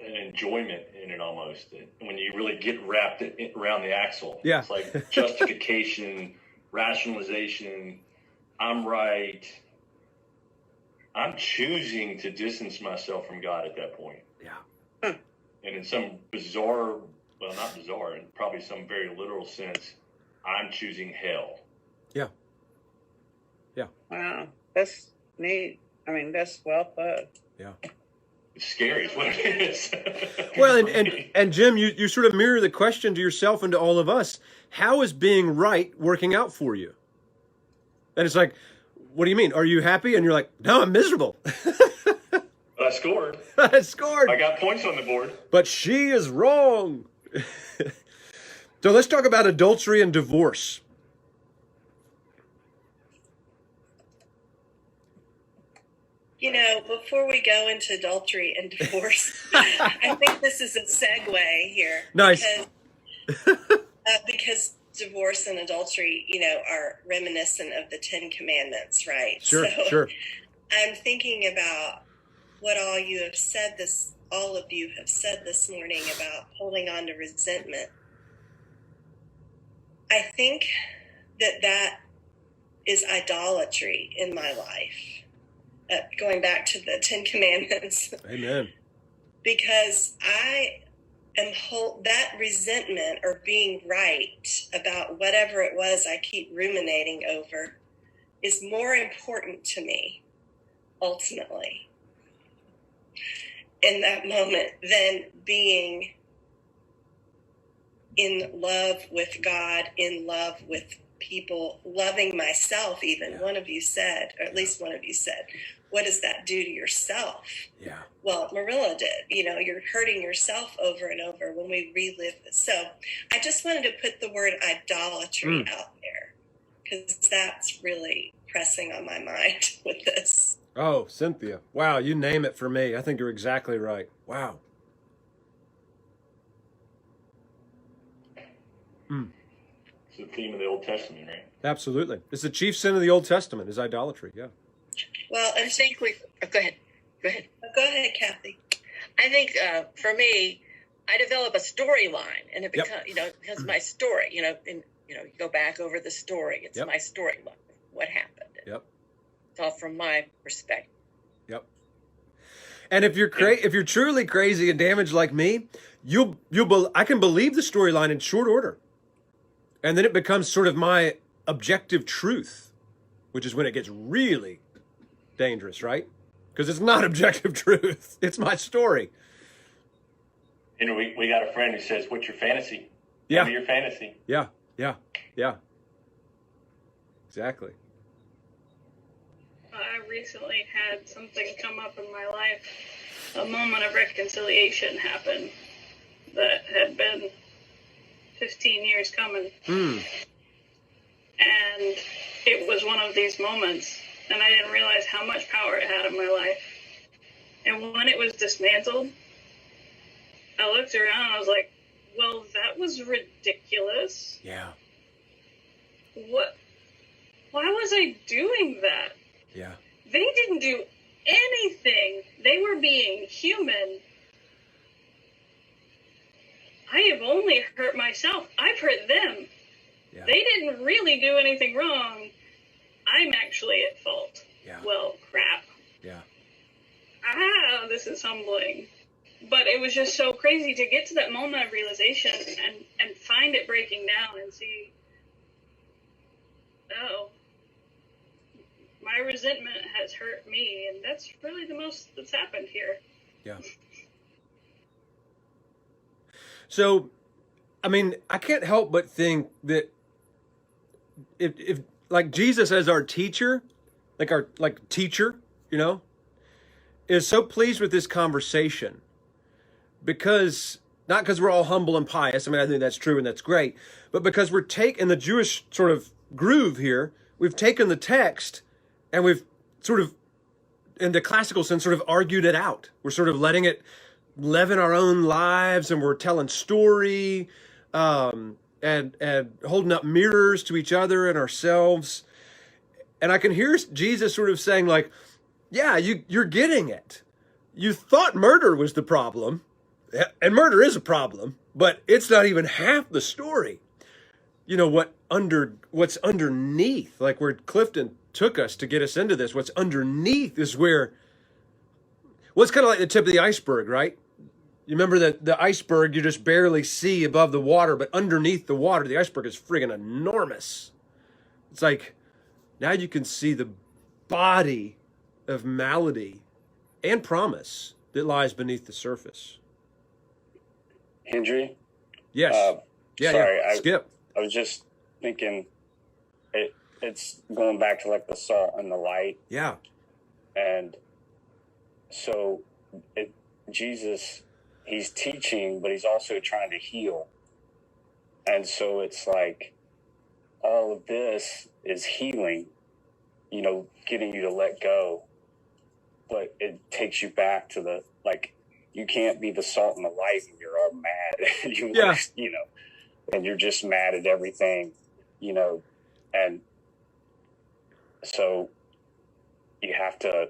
an enjoyment in it almost. When you really get wrapped around the axle. Yeah. It's like justification, rationalization, I'm right. I'm choosing to distance myself from God at that point. Yeah. And in some bizarre, well, not bizarre, in probably some very literal sense, I'm choosing hell. Yeah. Yeah. Wow, that's neat. I mean, that's well put. Yeah. It's scary, is what it is. Well, and Jim, you sort of mirror the question to yourself and to all of us. How is being right working out for you? And it's like, what do you mean? Are you happy? And you're like, no, I'm miserable. I scored. I scored. I got points on the board. But she is wrong. So let's talk about adultery and divorce. You know, before we go into adultery and divorce, I think this is a segue here. Nice. Because divorce and adultery, you know, are reminiscent of the 10 Commandments, right? Sure, so sure. I'm thinking about what all of you have said this morning about holding on to resentment. I think that is idolatry in my life. Going back to the 10 Commandments. Amen. Because I am that resentment or being right about whatever it was I keep ruminating over is more important to me, ultimately, in that moment than being in love with God, in love with people, loving myself even. Yeah. One of you said, or at least one of you said, what does that do to yourself? Yeah. Well, Marilla did. You know, you're hurting yourself over and over when we relive this. So I just wanted to put the word idolatry out there because that's really pressing on my mind with this. Oh, Cynthia. Wow, you name it for me. I think you're exactly right. Wow. It's the theme of the Old Testament, right? Absolutely. It's the chief sin of the Old Testament is idolatry. Yeah. Well, I think go ahead. Go ahead, Kathy. I think for me, I develop a storyline, and it becomes, because my story, and you go back over the story. It's my storyline. What happened? Yep. It's all from my perspective. Yep. And if you're truly crazy and damaged like me, I can believe the storyline in short order, and then it becomes sort of my objective truth, which is when it gets really dangerous, right? Because it's not objective truth. It's my story. And we got a friend who says, what's your fantasy? Yeah. Tell me your fantasy. Yeah. Yeah. Yeah. Exactly. I recently had something come up in my life. A moment of reconciliation happened that had been 15 years coming. Hmm. And it was one of these moments, and I didn't realize how much power it had in my life. And when it was dismantled, I looked around and I was like, well, that was ridiculous. Yeah. What? Why was I doing that? Yeah. They didn't do anything. They were being human. I have only hurt myself. I've hurt them. Yeah. They didn't really do anything wrong. I'm actually at fault. Yeah. Well, crap. Yeah. This is humbling. But it was just so crazy to get to that moment of realization and find it breaking down and see, oh, my resentment has hurt me, and that's really the most that's happened here. Yeah. So, I mean, I can't help but think that if like Jesus as our teacher, like teacher, you know, is so pleased with this conversation because not because we're all humble and pious. I mean, I think that's true and that's great, but because we're taking the Jewish sort of groove here, we've taken the text and we've sort of, in the classical sense, sort of argued it out. We're sort of letting it live in our own lives, and we're telling story, and holding up mirrors to each other and ourselves. And I can hear Jesus sort of saying, like, yeah, you're getting it. You thought murder was the problem, and murder is a problem, but it's not even half the story. You know, what's underneath, like where Clifton took us to get us into this, what's underneath is where, well, it's kind of like the tip of the iceberg, right? You remember that the iceberg you just barely see above the water, but underneath the water, the iceberg is friggin' enormous. It's like, now you can see the body of malady and promise that lies beneath the surface. Henry? Yes. Sorry, Skip. I was just thinking it's going back to like the salt and the light. Yeah. And so Jesus, he's teaching, but he's also trying to heal. And so it's like all of this is healing, you know, getting you to let go. But it takes you back to the, like, you can't be the salt and the light when you're all mad. You know, and you're just mad at everything, you know. And so you have to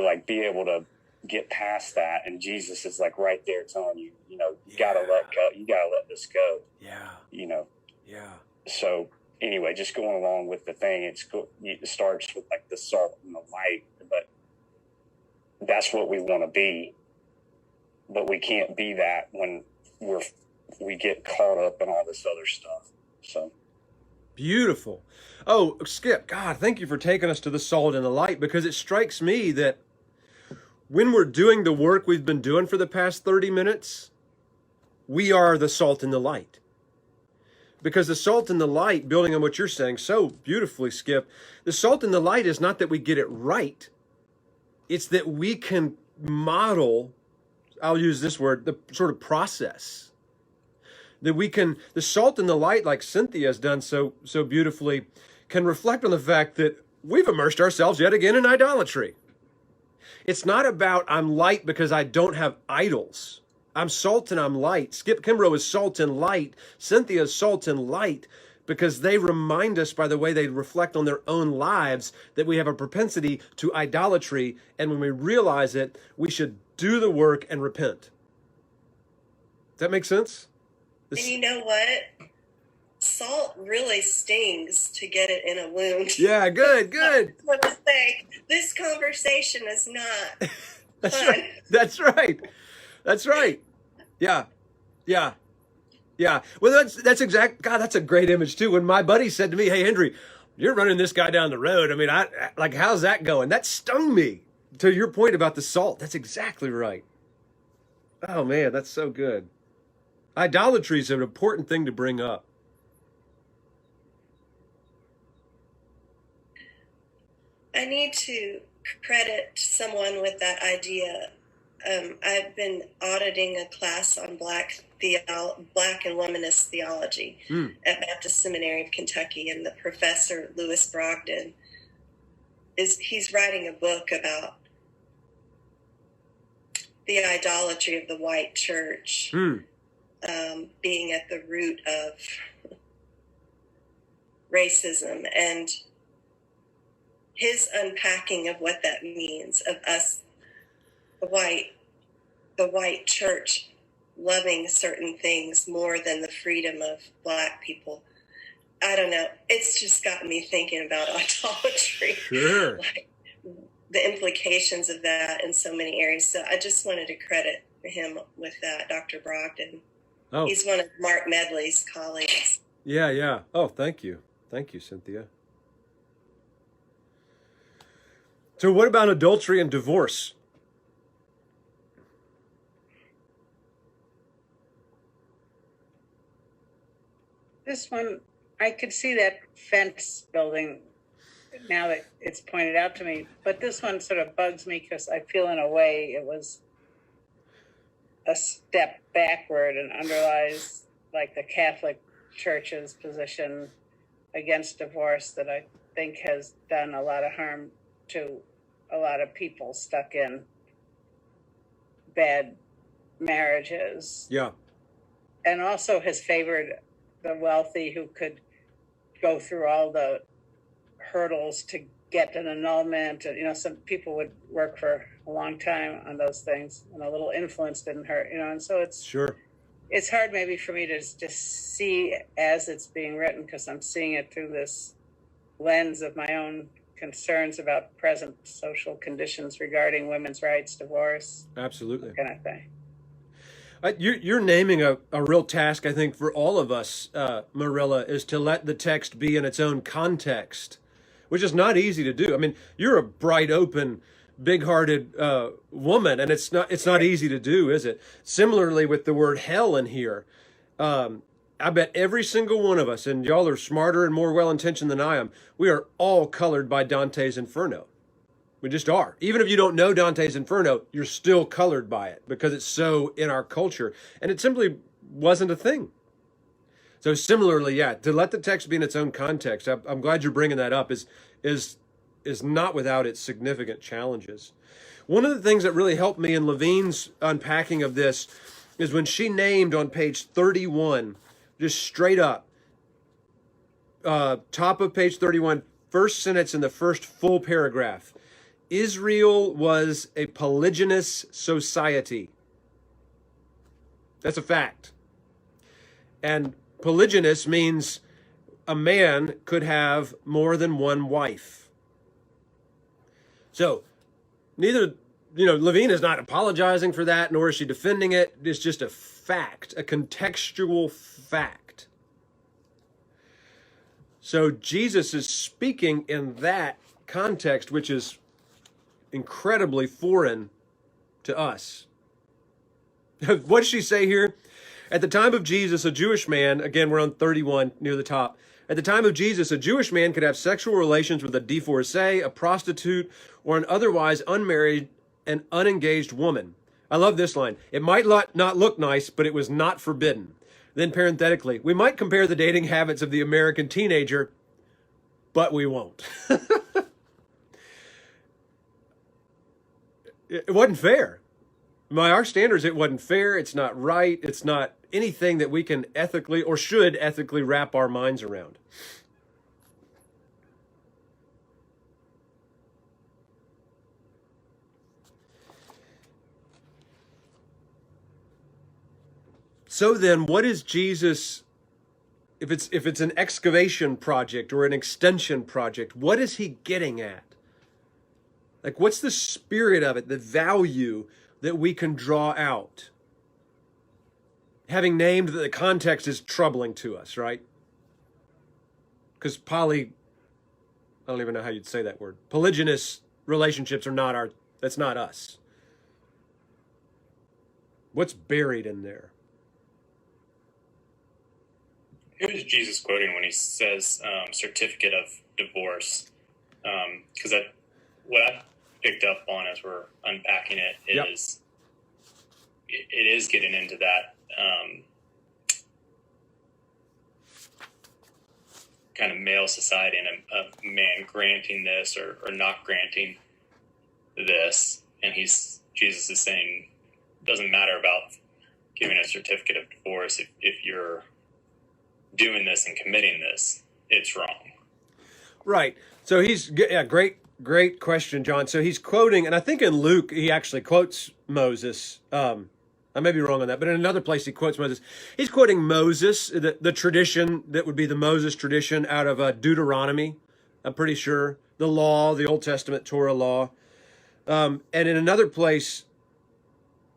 like be able to get past that. And Jesus is like right there telling you, you know, you gotta let go. You gotta let this go. Yeah. You know? Yeah. So anyway, just going along with the thing, it starts with like the salt and the light, but that's what we want to be. But we can't be that when we get caught up in all this other stuff. So beautiful. Oh, Skip, God, thank you for taking us to the salt and the light, because it strikes me that when we're doing the work we've been doing for the past 30 minutes, we are the salt and the light. Because the salt and the light, building on what you're saying so beautifully, Skip, the salt and the light is not that we get it right. It's that we can model, I'll use this word, the sort of process. That we can, the salt and the light, like Cynthia has done so beautifully, can reflect on the fact that we've immersed ourselves yet again in idolatry. It's not about I'm light because I don't have idols. I'm salt and I'm light. Skip Kimbrough is salt and light. Cynthia is salt and light because they remind us by the way they reflect on their own lives that we have a propensity to idolatry. And when we realize it, we should do the work and repent. Does that make sense? And you know what? Salt really stings to get it in a wound. Yeah, good. I want to say, this conversation is not That's fun. right. That's right. Yeah. Well, that's exact. God, that's a great image too. When my buddy said to me, "Hey, Henry, you're running this guy down the road. I mean, I like, how's that going?" That stung me. To your point about the salt, that's exactly right. Oh man, that's so good. Idolatry is an important thing to bring up. I need to credit someone with that idea. I've been auditing a class on Black and womanist theology at Baptist Seminary of Kentucky, and the professor, Lewis Brogdon, he's writing a book about the idolatry of the white church being at the root of racism, and his unpacking of what that means, of us, the white church loving certain things more than the freedom of Black people. I don't know. It's just gotten me thinking about idolatry. Sure. Like the implications of that in so many areas. So I just wanted to credit him with that, Dr. Brogdon. Oh. He's one of Mark Medley's colleagues. Yeah. Oh, thank you. Thank you, Cynthia. So what about adultery and divorce? This one, I could see that fence building now that it's pointed out to me, but this one sort of bugs me because I feel in a way it was a step backward and underlies like the Catholic Church's position against divorce that I think has done a lot of harm to a lot of people stuck in bad marriages. Yeah. And also has favored the wealthy who could go through all the hurdles to get an annulment. And, some people would work for a long time on those things, and a little influence didn't hurt, and so it's hard maybe for me to just see as it's being written, because I'm seeing it through this lens of my own concerns about present social conditions regarding women's rights, divorce. Absolutely. That kind of thing. You're naming a real task, I think, for all of us, Marilla, is to let the text be in its own context, which is not easy to do. I mean, you're a bright, open, big-hearted woman, and it's not easy to do, is it? Similarly with the word hell in here, I bet every single one of us, and y'all are smarter and more well-intentioned than I am, we are all colored by Dante's Inferno. We just are. Even if you don't know Dante's Inferno, you're still colored by it because it's so in our culture. And it simply wasn't a thing. So similarly, to let the text be in its own context, I'm glad you're bringing that up, is not without its significant challenges. One of the things that really helped me in Levine's unpacking of this is when she named on page 31, just straight up, top of page 31, first sentence in the first full paragraph, Israel was a polygynous society. That's a fact. And polygynous means a man could have more than one wife. So Levine is not apologizing for that, nor is she defending it. It's just a fact, a contextual fact. So Jesus is speaking in that context, which is incredibly foreign to us. What does she say here? At the time of Jesus, a Jewish man, again, we're on 31 near the top. At the time of Jesus, a Jewish man could have sexual relations with a divorcee, a prostitute, or an otherwise unmarried and unengaged woman. I love this line. It might not look nice, but it was not forbidden. Then parenthetically, we might compare the dating habits of the American teenager, but we won't. It wasn't fair. By our standards, it wasn't fair. It's not right. It's not anything that we can ethically or should ethically wrap our minds around. So then, what is Jesus, if it's an excavation project or an extension project, what is he getting at? Like, what's the spirit of it, the value that we can draw out? Having named that the context is troubling to us, right? Because I don't even know how you'd say that word. Polygynous relationships are that's not us. What's buried in there? Who is Jesus quoting when he says certificate of divorce? Because what I've picked up on as we're unpacking it is it is getting into that kind of male society and a man granting this or not granting this. And Jesus is saying it doesn't matter about giving a certificate of divorce. If you're doing this and committing this, it's wrong. Right. So great question, John. So he's quoting, and I think in Luke he actually quotes Moses. I may be wrong on that, but in another place he quotes Moses. He's quoting Moses, the tradition that would be the Moses tradition out of Deuteronomy. I'm pretty sure the law, the Old Testament Torah law. And in another place,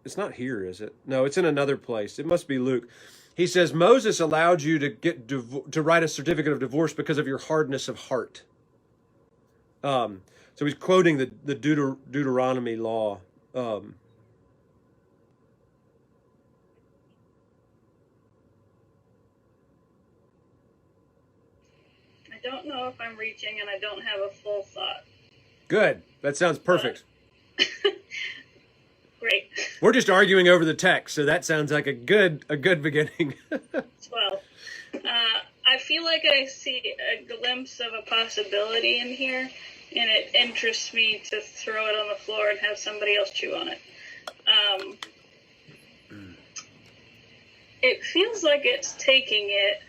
it's not here, is it? No, it's in another place. It must be Luke. He says Moses allowed you to write a certificate of divorce because of your hardness of heart. So he's quoting the Deuteronomy law. I don't know if I'm reaching, and I don't have a full thought. Good. That sounds perfect. Great. We're just arguing over the text, so that sounds like a good beginning. Well, I feel like I see a glimpse of a possibility in here, and it interests me to throw it on the floor and have somebody else chew on it. It feels like it's taking it,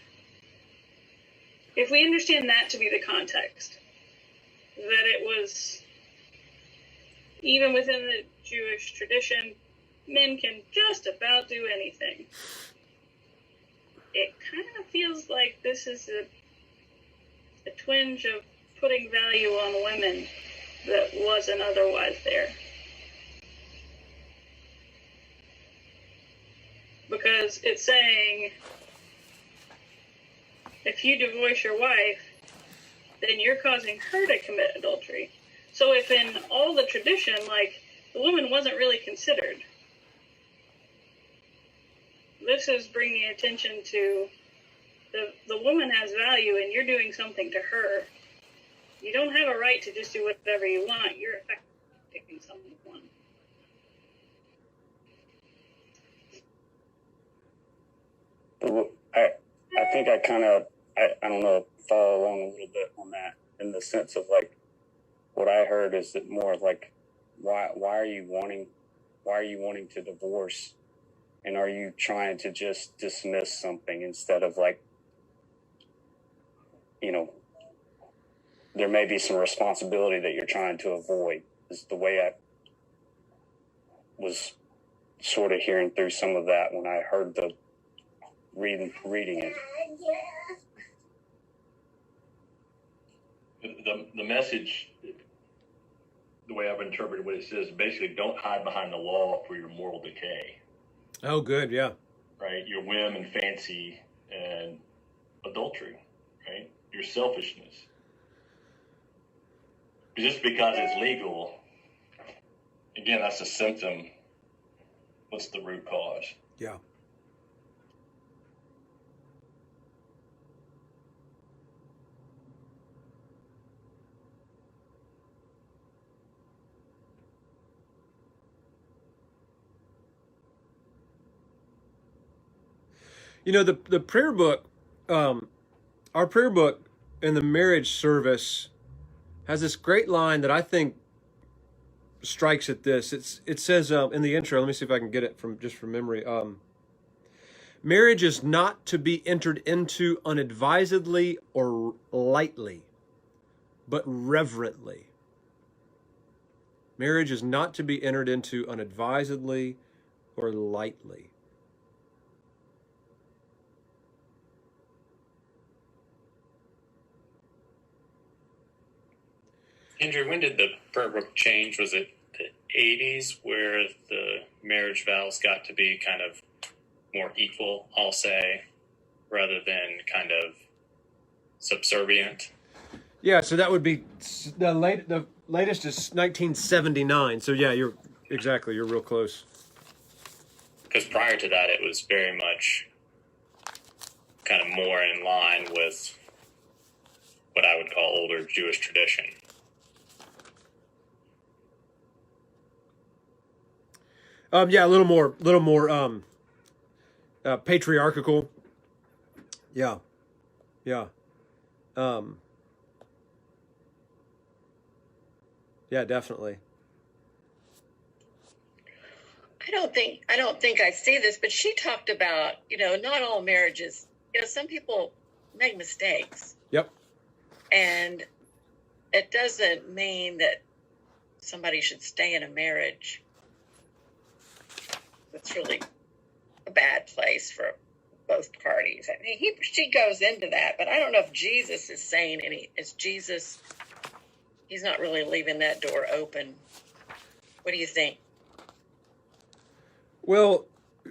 if we understand that to be the context, that it was, even within the Jewish tradition, men can just about do anything. It kind of feels like this is a twinge of putting value on women that wasn't otherwise there. Because it's saying, if you divorce your wife, then you're causing her to commit adultery. So if in all the tradition, like, the woman wasn't really considered, this is bringing attention to the woman has value and you're doing something to her. You don't have a right to just do whatever you want. You're affecting someone. I think I kind of, I don't know, follow along a little bit on that, in the sense of, like, what I heard is that more of like, why are you wanting to divorce, and are you trying to just dismiss something instead of, like, you know, there may be some responsibility that you're trying to avoid, is the way I was sort of hearing through some of that when I heard the reading it. The message, the way I've interpreted what it says, basically, don't hide behind the law for your moral decay. Oh, good, yeah. Right? Your whim and fancy and adultery, right? Your selfishness. Just because it's legal, again, that's a symptom. What's the root cause? Yeah. You know, the prayer book, our prayer book in the marriage service has this great line that I think strikes at this. It says in the intro, let me see if I can get it from memory. Marriage is not to be entered into unadvisedly or lightly, but reverently. Marriage is not to be entered into unadvisedly or lightly. Andrew, when did the prayer book change? Was it the 80s where the marriage vows got to be kind of more equal, I'll say, rather than kind of subservient? Yeah, so that would be the latest is 1979. So yeah, you're real close. Because prior to that, it was very much kind of more in line with what I would call older Jewish tradition. Yeah, a little more patriarchal. Yeah, yeah, yeah, definitely. I don't think I see this, but she talked about, not all marriages, some people make mistakes, Yep. and it doesn't mean that somebody should stay in a marriage that's really a bad place for both parties. I mean, she goes into that, but I don't know if Jesus is saying he's not really leaving that door open. What do you think? Well,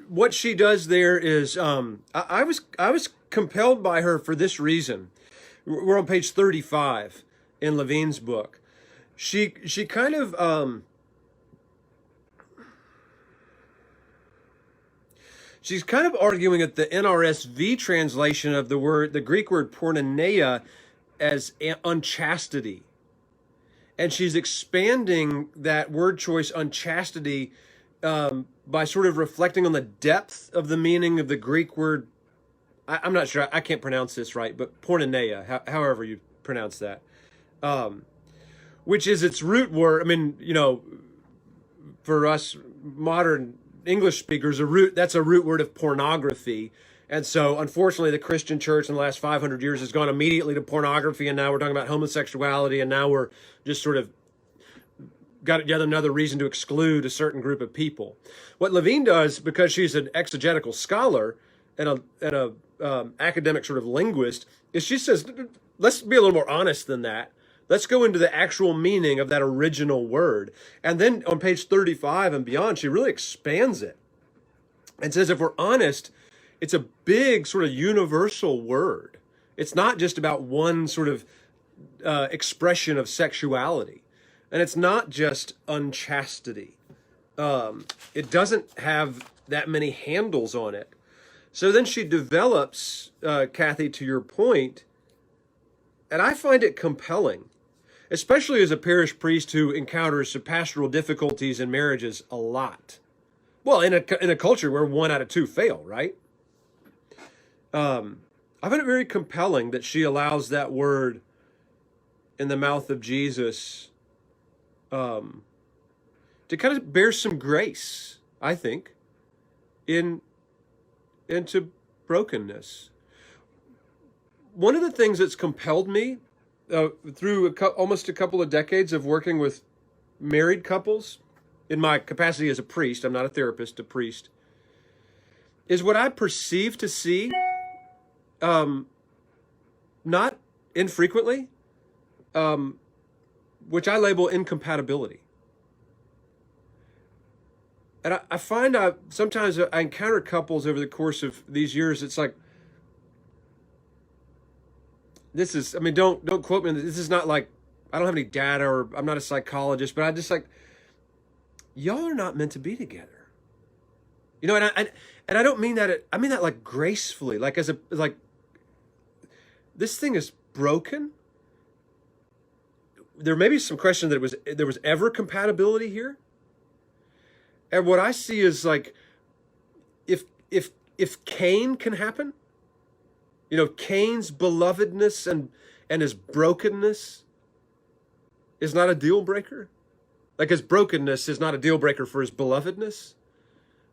what she does there is, I was compelled by her for this reason. We're on page 35 in Levine's book. She kind of she's kind of arguing at the NRSV translation of the Greek word porneia as unchastity. And she's expanding that word choice unchastity by sort of reflecting on the depth of the meaning of the Greek word. I'm not sure, I can't pronounce this right, but porneia, however you pronounce that, which is its root word. I mean, for us modern English speakers, that's a root word of pornography. And so, unfortunately, the Christian church in the last 500 years has gone immediately to pornography, and now we're talking about homosexuality, and now we're just sort of got yet another reason to exclude a certain group of people. What Levine does, because she's an exegetical scholar and a academic sort of linguist, is she says, let's be a little more honest than that. Let's go into the actual meaning of that original word. And then on page 35 and beyond, she really expands it and says, if we're honest, it's a big sort of universal word. It's not just about one sort of expression of sexuality. And it's not just unchastity. It doesn't have that many handles on it. So then she develops, Kathy, to your point, and I find it compelling, especially as a parish priest who encounters pastoral difficulties in marriages a lot. Well, in a culture where 1 out of 2 fail, right? I find it very compelling that she allows that word in the mouth of Jesus to kind of bear some grace, I think, into brokenness. One of the things that's compelled me through almost a couple of decades of working with married couples, in my capacity as a priest, I'm not a therapist, a priest, is what I perceive to see, not infrequently, which I label incompatibility. And I find sometimes I encounter couples over the course of these years, it's like, don't quote me, this is not like, I don't have any data or I'm not a psychologist, but I just like, y'all are not meant to be together. And I don't mean that, I mean that like gracefully, like like, this thing is broken. There may be some question that there was ever compatibility here. And what I see is like, if Cain can happen, Cain's belovedness and his brokenness is not a deal breaker. Like his brokenness is not a deal breaker for his belovedness.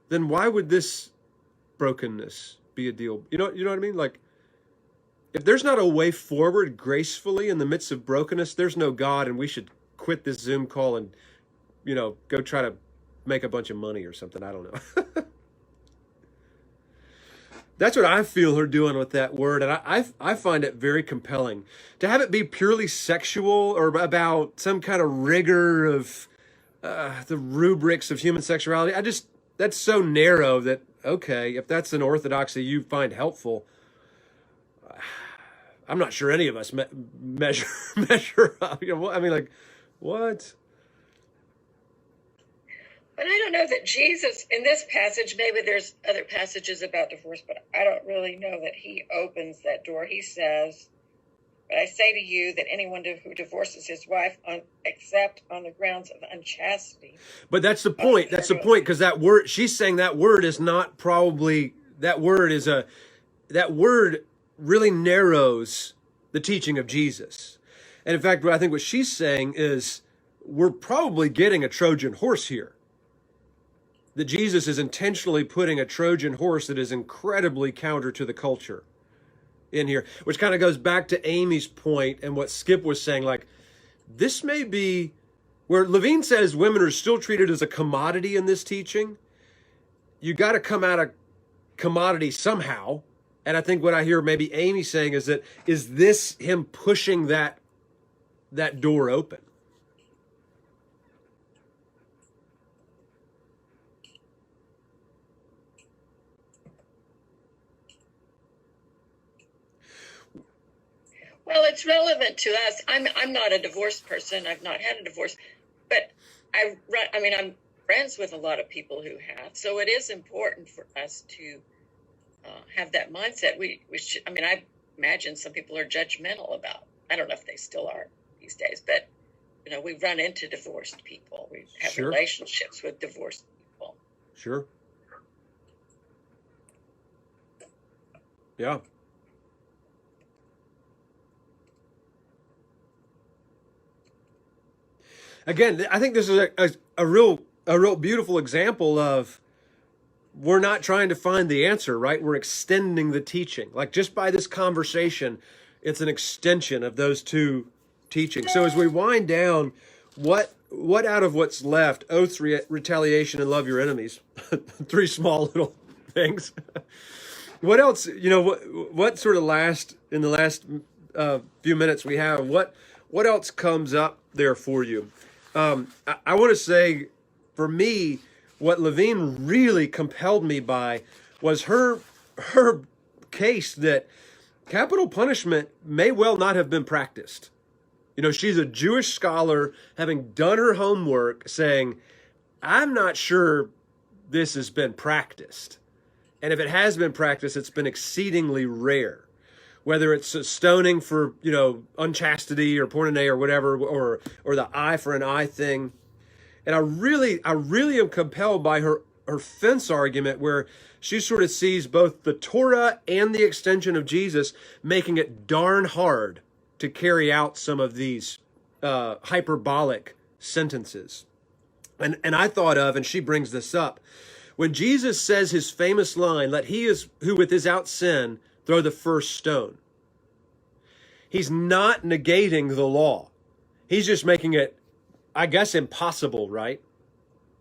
Then why would this brokenness be a deal? You know what I mean? Like, if there's not a way forward gracefully in the midst of brokenness, there's no God, and we should quit this Zoom call and, go try to make a bunch of money or something. I don't know. That's what I feel her doing with that word, and I find it very compelling. To have it be purely sexual or about some kind of rigor of the rubrics of human sexuality, that's so narrow that, okay, if that's an orthodoxy you find helpful, I'm not sure any of us measure up. I mean, like, what? But I don't know that Jesus, in this passage, maybe there's other passages about divorce, but I don't really know that he opens that door. He says, But I say to you that anyone who divorces his wife except on the grounds of unchastity. But that's the point. That's the point, because that word, she's saying that word is not probably, that word really narrows the teaching of Jesus. And in fact, I think what she's saying is we're probably getting a Trojan horse here. That Jesus is intentionally putting a Trojan horse that is incredibly counter to the culture in here, which kind of goes back to Amy's point and what Skip was saying. Like, this may be where Levine says women are still treated as a commodity in this teaching. You got to come out of commodity somehow. And I think what I hear maybe Amy saying is that, is this him pushing that door open? Well, it's relevant to us. I'm not a divorced person. I've not had a divorce, but I'm friends with a lot of people who have. So it is important for us to have that mindset. We should. I mean, I imagine some people are judgmental about. I don't know if they still are these days, but we run into divorced people. We have Sure. relationships with divorced people. Sure. Yeah. Again, I think this is a real beautiful example of, we're not trying to find the answer, right? We're extending the teaching. Like, just by this conversation, it's an extension of those two teachings. So as we wind down, what out of what's left, oaths, retaliation, and love your enemies, three small little things. What else, what sort of in the last few minutes we have, what else comes up there for you? I want to say, for me, what Levine really compelled me by was her case that capital punishment may well not have been practiced. She's a Jewish scholar, having done her homework, saying, I'm not sure this has been practiced. And if it has been practiced, it's been exceedingly rare. Whether it's a stoning for, unchastity or porneia or whatever, or the eye for an eye thing. And I really am compelled by her fence argument, where she sort of sees both the Torah and the extension of Jesus making it darn hard to carry out some of these hyperbolic sentences. And I thought of, and she brings this up, when Jesus says his famous line, let he who without sin throw the first stone. He's not negating the law. He's just making it, I guess, impossible, right?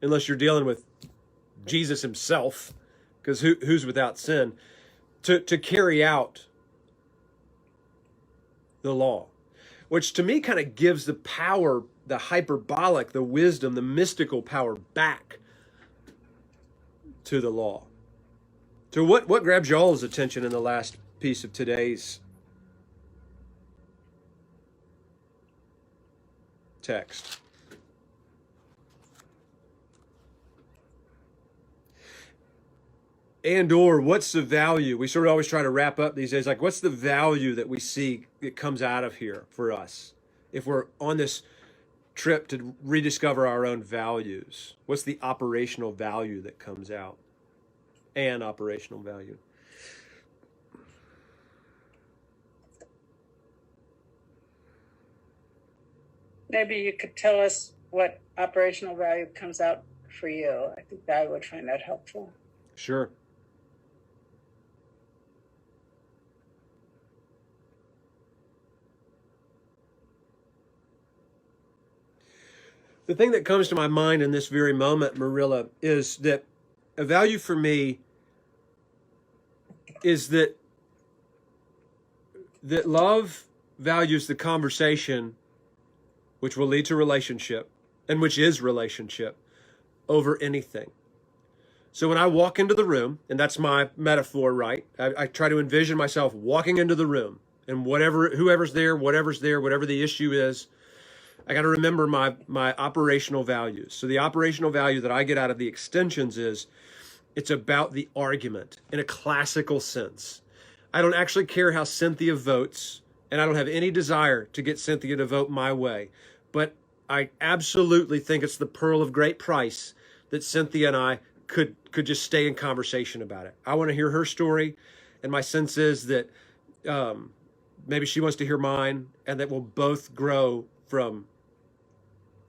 Unless you're dealing with Jesus himself, because who's without sin, to carry out the law. Which to me kind of gives the power, the hyperbolic, the wisdom, the mystical power back to the law. So what grabs y'all's attention in the last piece of today's text? And or what's the value? We sort of always try to wrap up these days, like, what's the value that we see that comes out of here for us if we're on this trip to rediscover our own values? What's the operational value that comes out? And operational value. Maybe you could tell us what operational value comes out for you. I think that I would find that helpful. Sure. The thing that comes to my mind in this very moment, Marilla, is that a value for me is that love values the conversation, which will lead to relationship, and which is relationship, over anything. So when I walk into the room, and that's my metaphor, right? I try to envision myself walking into the room, and whoever's there, whatever the issue is, I got to remember my operational values. So the operational value that I get out of the extensions is, it's about the argument in a classical sense. I don't actually care how Cynthia votes and I don't have any desire to get Cynthia to vote my way. But I absolutely think it's the pearl of great price that Cynthia and I could just stay in conversation about it. I want to hear her story, and my sense is that maybe she wants to hear mine, and that we'll both grow from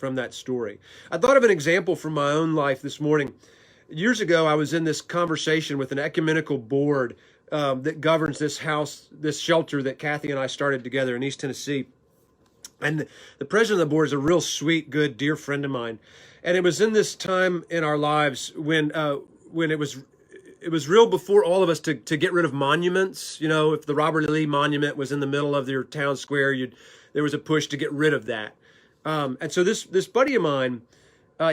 that story. I thought of an example from my own life this morning. Years ago, I was in this conversation with an ecumenical board that governs this house, this shelter that Kathy and I started together in East Tennessee. And the president of the board is a real sweet, good, dear friend of mine. And it was in this time in our lives when it was real before all of us to get rid of monuments. You know, if the Robert E. Lee monument was in the middle of your town square, there was a push to get rid of that. And so this buddy of mine,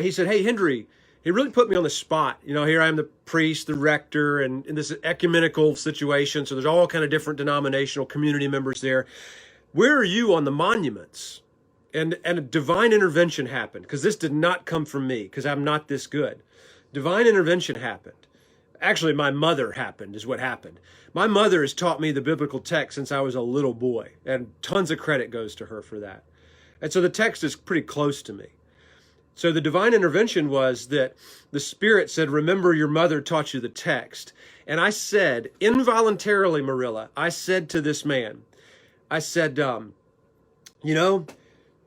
he said, "Hey, Hendry," he really put me on the spot. You know, here I am, the priest, the rector, and in this ecumenical situation. So there's all kind of different denominational community members there. Where are you on the monuments? And a divine intervention happened, because this did not come from me, because I'm not this good. Divine intervention happened. Actually, my mother is what happened. My mother has taught me the biblical text since I was a little boy, and tons of credit goes to her for that. And so the text is pretty close to me. So the divine intervention was that the Spirit said, "Remember, your mother taught you the text." And I said, involuntarily, Marilla, I said to this man, I said, you know,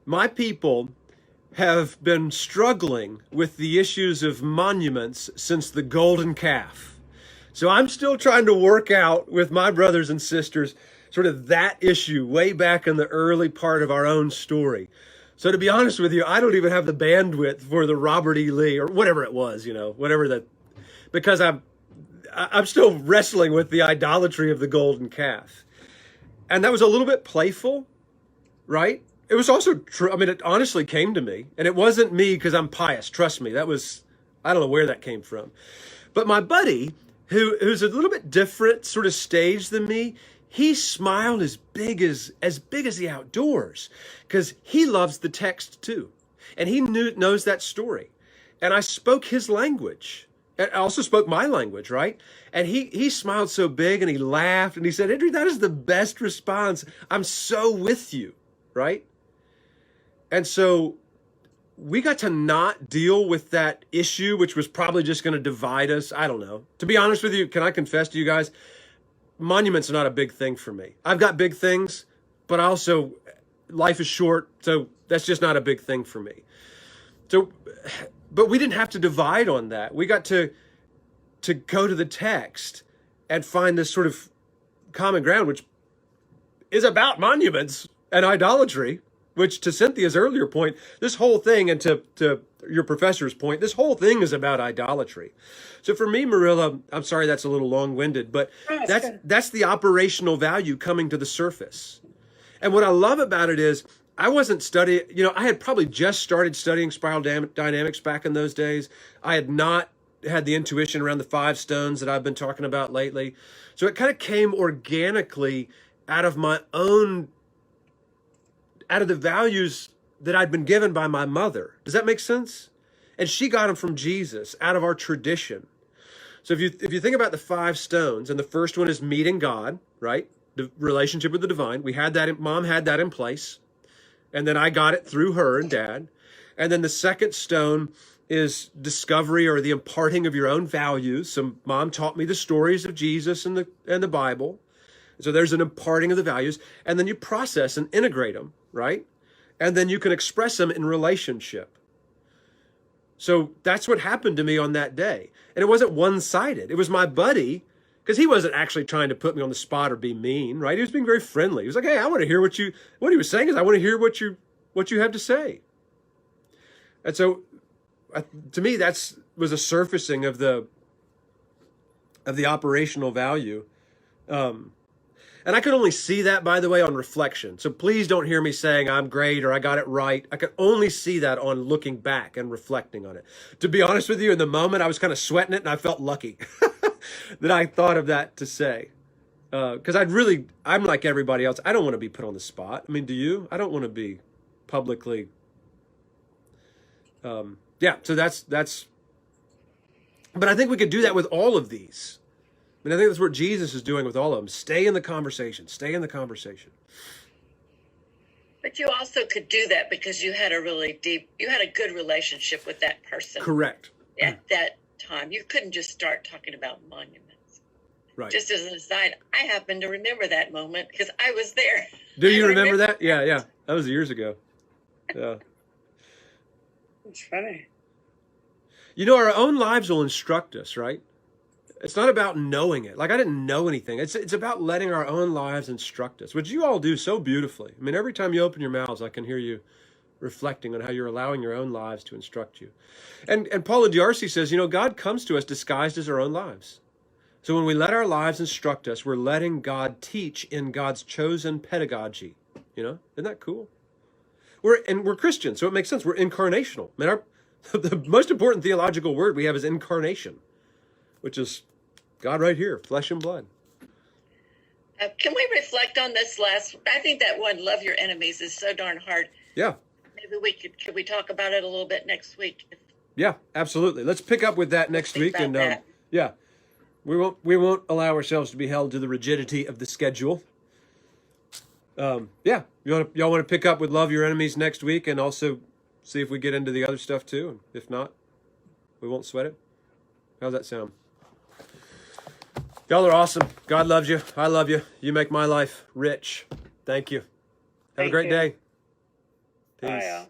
my people have been struggling with the issues of monuments since the golden calf. So I'm still trying to work out with my brothers and sisters sort of that issue way back in the early part of our own story. So to be honest with you, I don't even have the bandwidth for the Robert E. Lee or whatever it was, you know, whatever that, because I'm still wrestling with the idolatry of the golden calf. And that was a little bit playful, right? It was also true. I mean, it honestly came to me, and it wasn't me because I'm pious. Trust me, that was, I don't know where that came from. But my buddy, who's a little bit different sort of stage than me, he smiled as big as the outdoors, because he loves the text too. And he knows that story. And I spoke his language. I also spoke my language, right? And he smiled so big, and he laughed, and he said, "Andrew, that is the best response. I'm so with you," right? And so we got to not deal with that issue, which was probably just going to divide us. I don't know. To be honest with you, can I confess to you guys, monuments are not a big thing for me. I've got big things, but also life is short, so that's just not a big thing for me. So, but we didn't have to divide on that. We got to go to the text and find this sort of common ground, which is about monuments and idolatry, which, to Cynthia's earlier point, this whole thing, and to your professor's point, this whole thing is about idolatry. So for me, Marilla, I'm sorry that's a little long-winded, but that's the operational value coming to the surface. And what I love about it is, I wasn't studying, you know, I had probably just started studying spiral dynamics back in those days. I had not had the intuition around the 5 stones that I've been talking about lately. So it kind of came organically out of the values that I'd been given by my mother. Does that make sense? And she got them from Jesus, out of our tradition. So if you think about the 5 stones, and the first one is meeting God, right? The relationship with the divine. Mom had that in place. And then I got it through her and Dad. And then the second stone is discovery, or the imparting of your own values. So Mom taught me the stories of Jesus and the Bible. So there's an imparting of the values. And then you process and integrate them, right? And then you can express them in relationship. So that's what happened to me on that day. And it wasn't one-sided. It was my buddy, because he wasn't actually trying to put me on the spot or be mean, right? He was being very friendly. He was like, "Hey, I want to hear what he was saying is, I want to hear what you have to say." And so to me, was a surfacing of the operational value. And I could only see that, by the way, on reflection. So please don't hear me saying I'm great or I got it right. I could only see that on looking back and reflecting on it. To be honest with you, in the moment, I was kind of sweating it, and I felt lucky that I thought of that to say. Because I'm like everybody else. I don't want to be put on the spot. I mean, do you? I don't want to be publicly. So that's. But I think we could do that with all of these. I mean, I think that's what Jesus is doing with all of them. Stay in the conversation. Stay in the conversation. But you also could do that because you had a good relationship with that person. Correct. At that time. You couldn't just start talking about monuments. Right. Just as an aside, I happen to remember that moment because I was there. Do you remember that? Yeah. That was years ago. Yeah. It's funny. You know, our own lives will instruct us, right? It's not about knowing it. Like, I didn't know anything. It's about letting our own lives instruct us, which you all do so beautifully. I mean, every time you open your mouths, I can hear you reflecting on how you're allowing your own lives to instruct you. And Paula D'Arcy says, you know, God comes to us disguised as our own lives. So when we let our lives instruct us, we're letting God teach in God's chosen pedagogy. You know, isn't that cool? We're Christians, so it makes sense. We're incarnational. I mean, the most important theological word we have is incarnation, which is God right here, flesh and blood. Can we reflect on this I think that one, love your enemies, is so darn hard. Yeah. Maybe could we talk about it a little bit next week? Yeah, absolutely. Let's pick up with that next week. And yeah, we won't allow ourselves to be held to the rigidity of the schedule. Yeah, y'all want to pick up with love your enemies next week, and also see if we get into the other stuff too. And if not, we won't sweat it. How's that sound? Y'all are awesome. God loves you. I love you. You make my life rich. Thank you. Have a great day. Peace. Bye,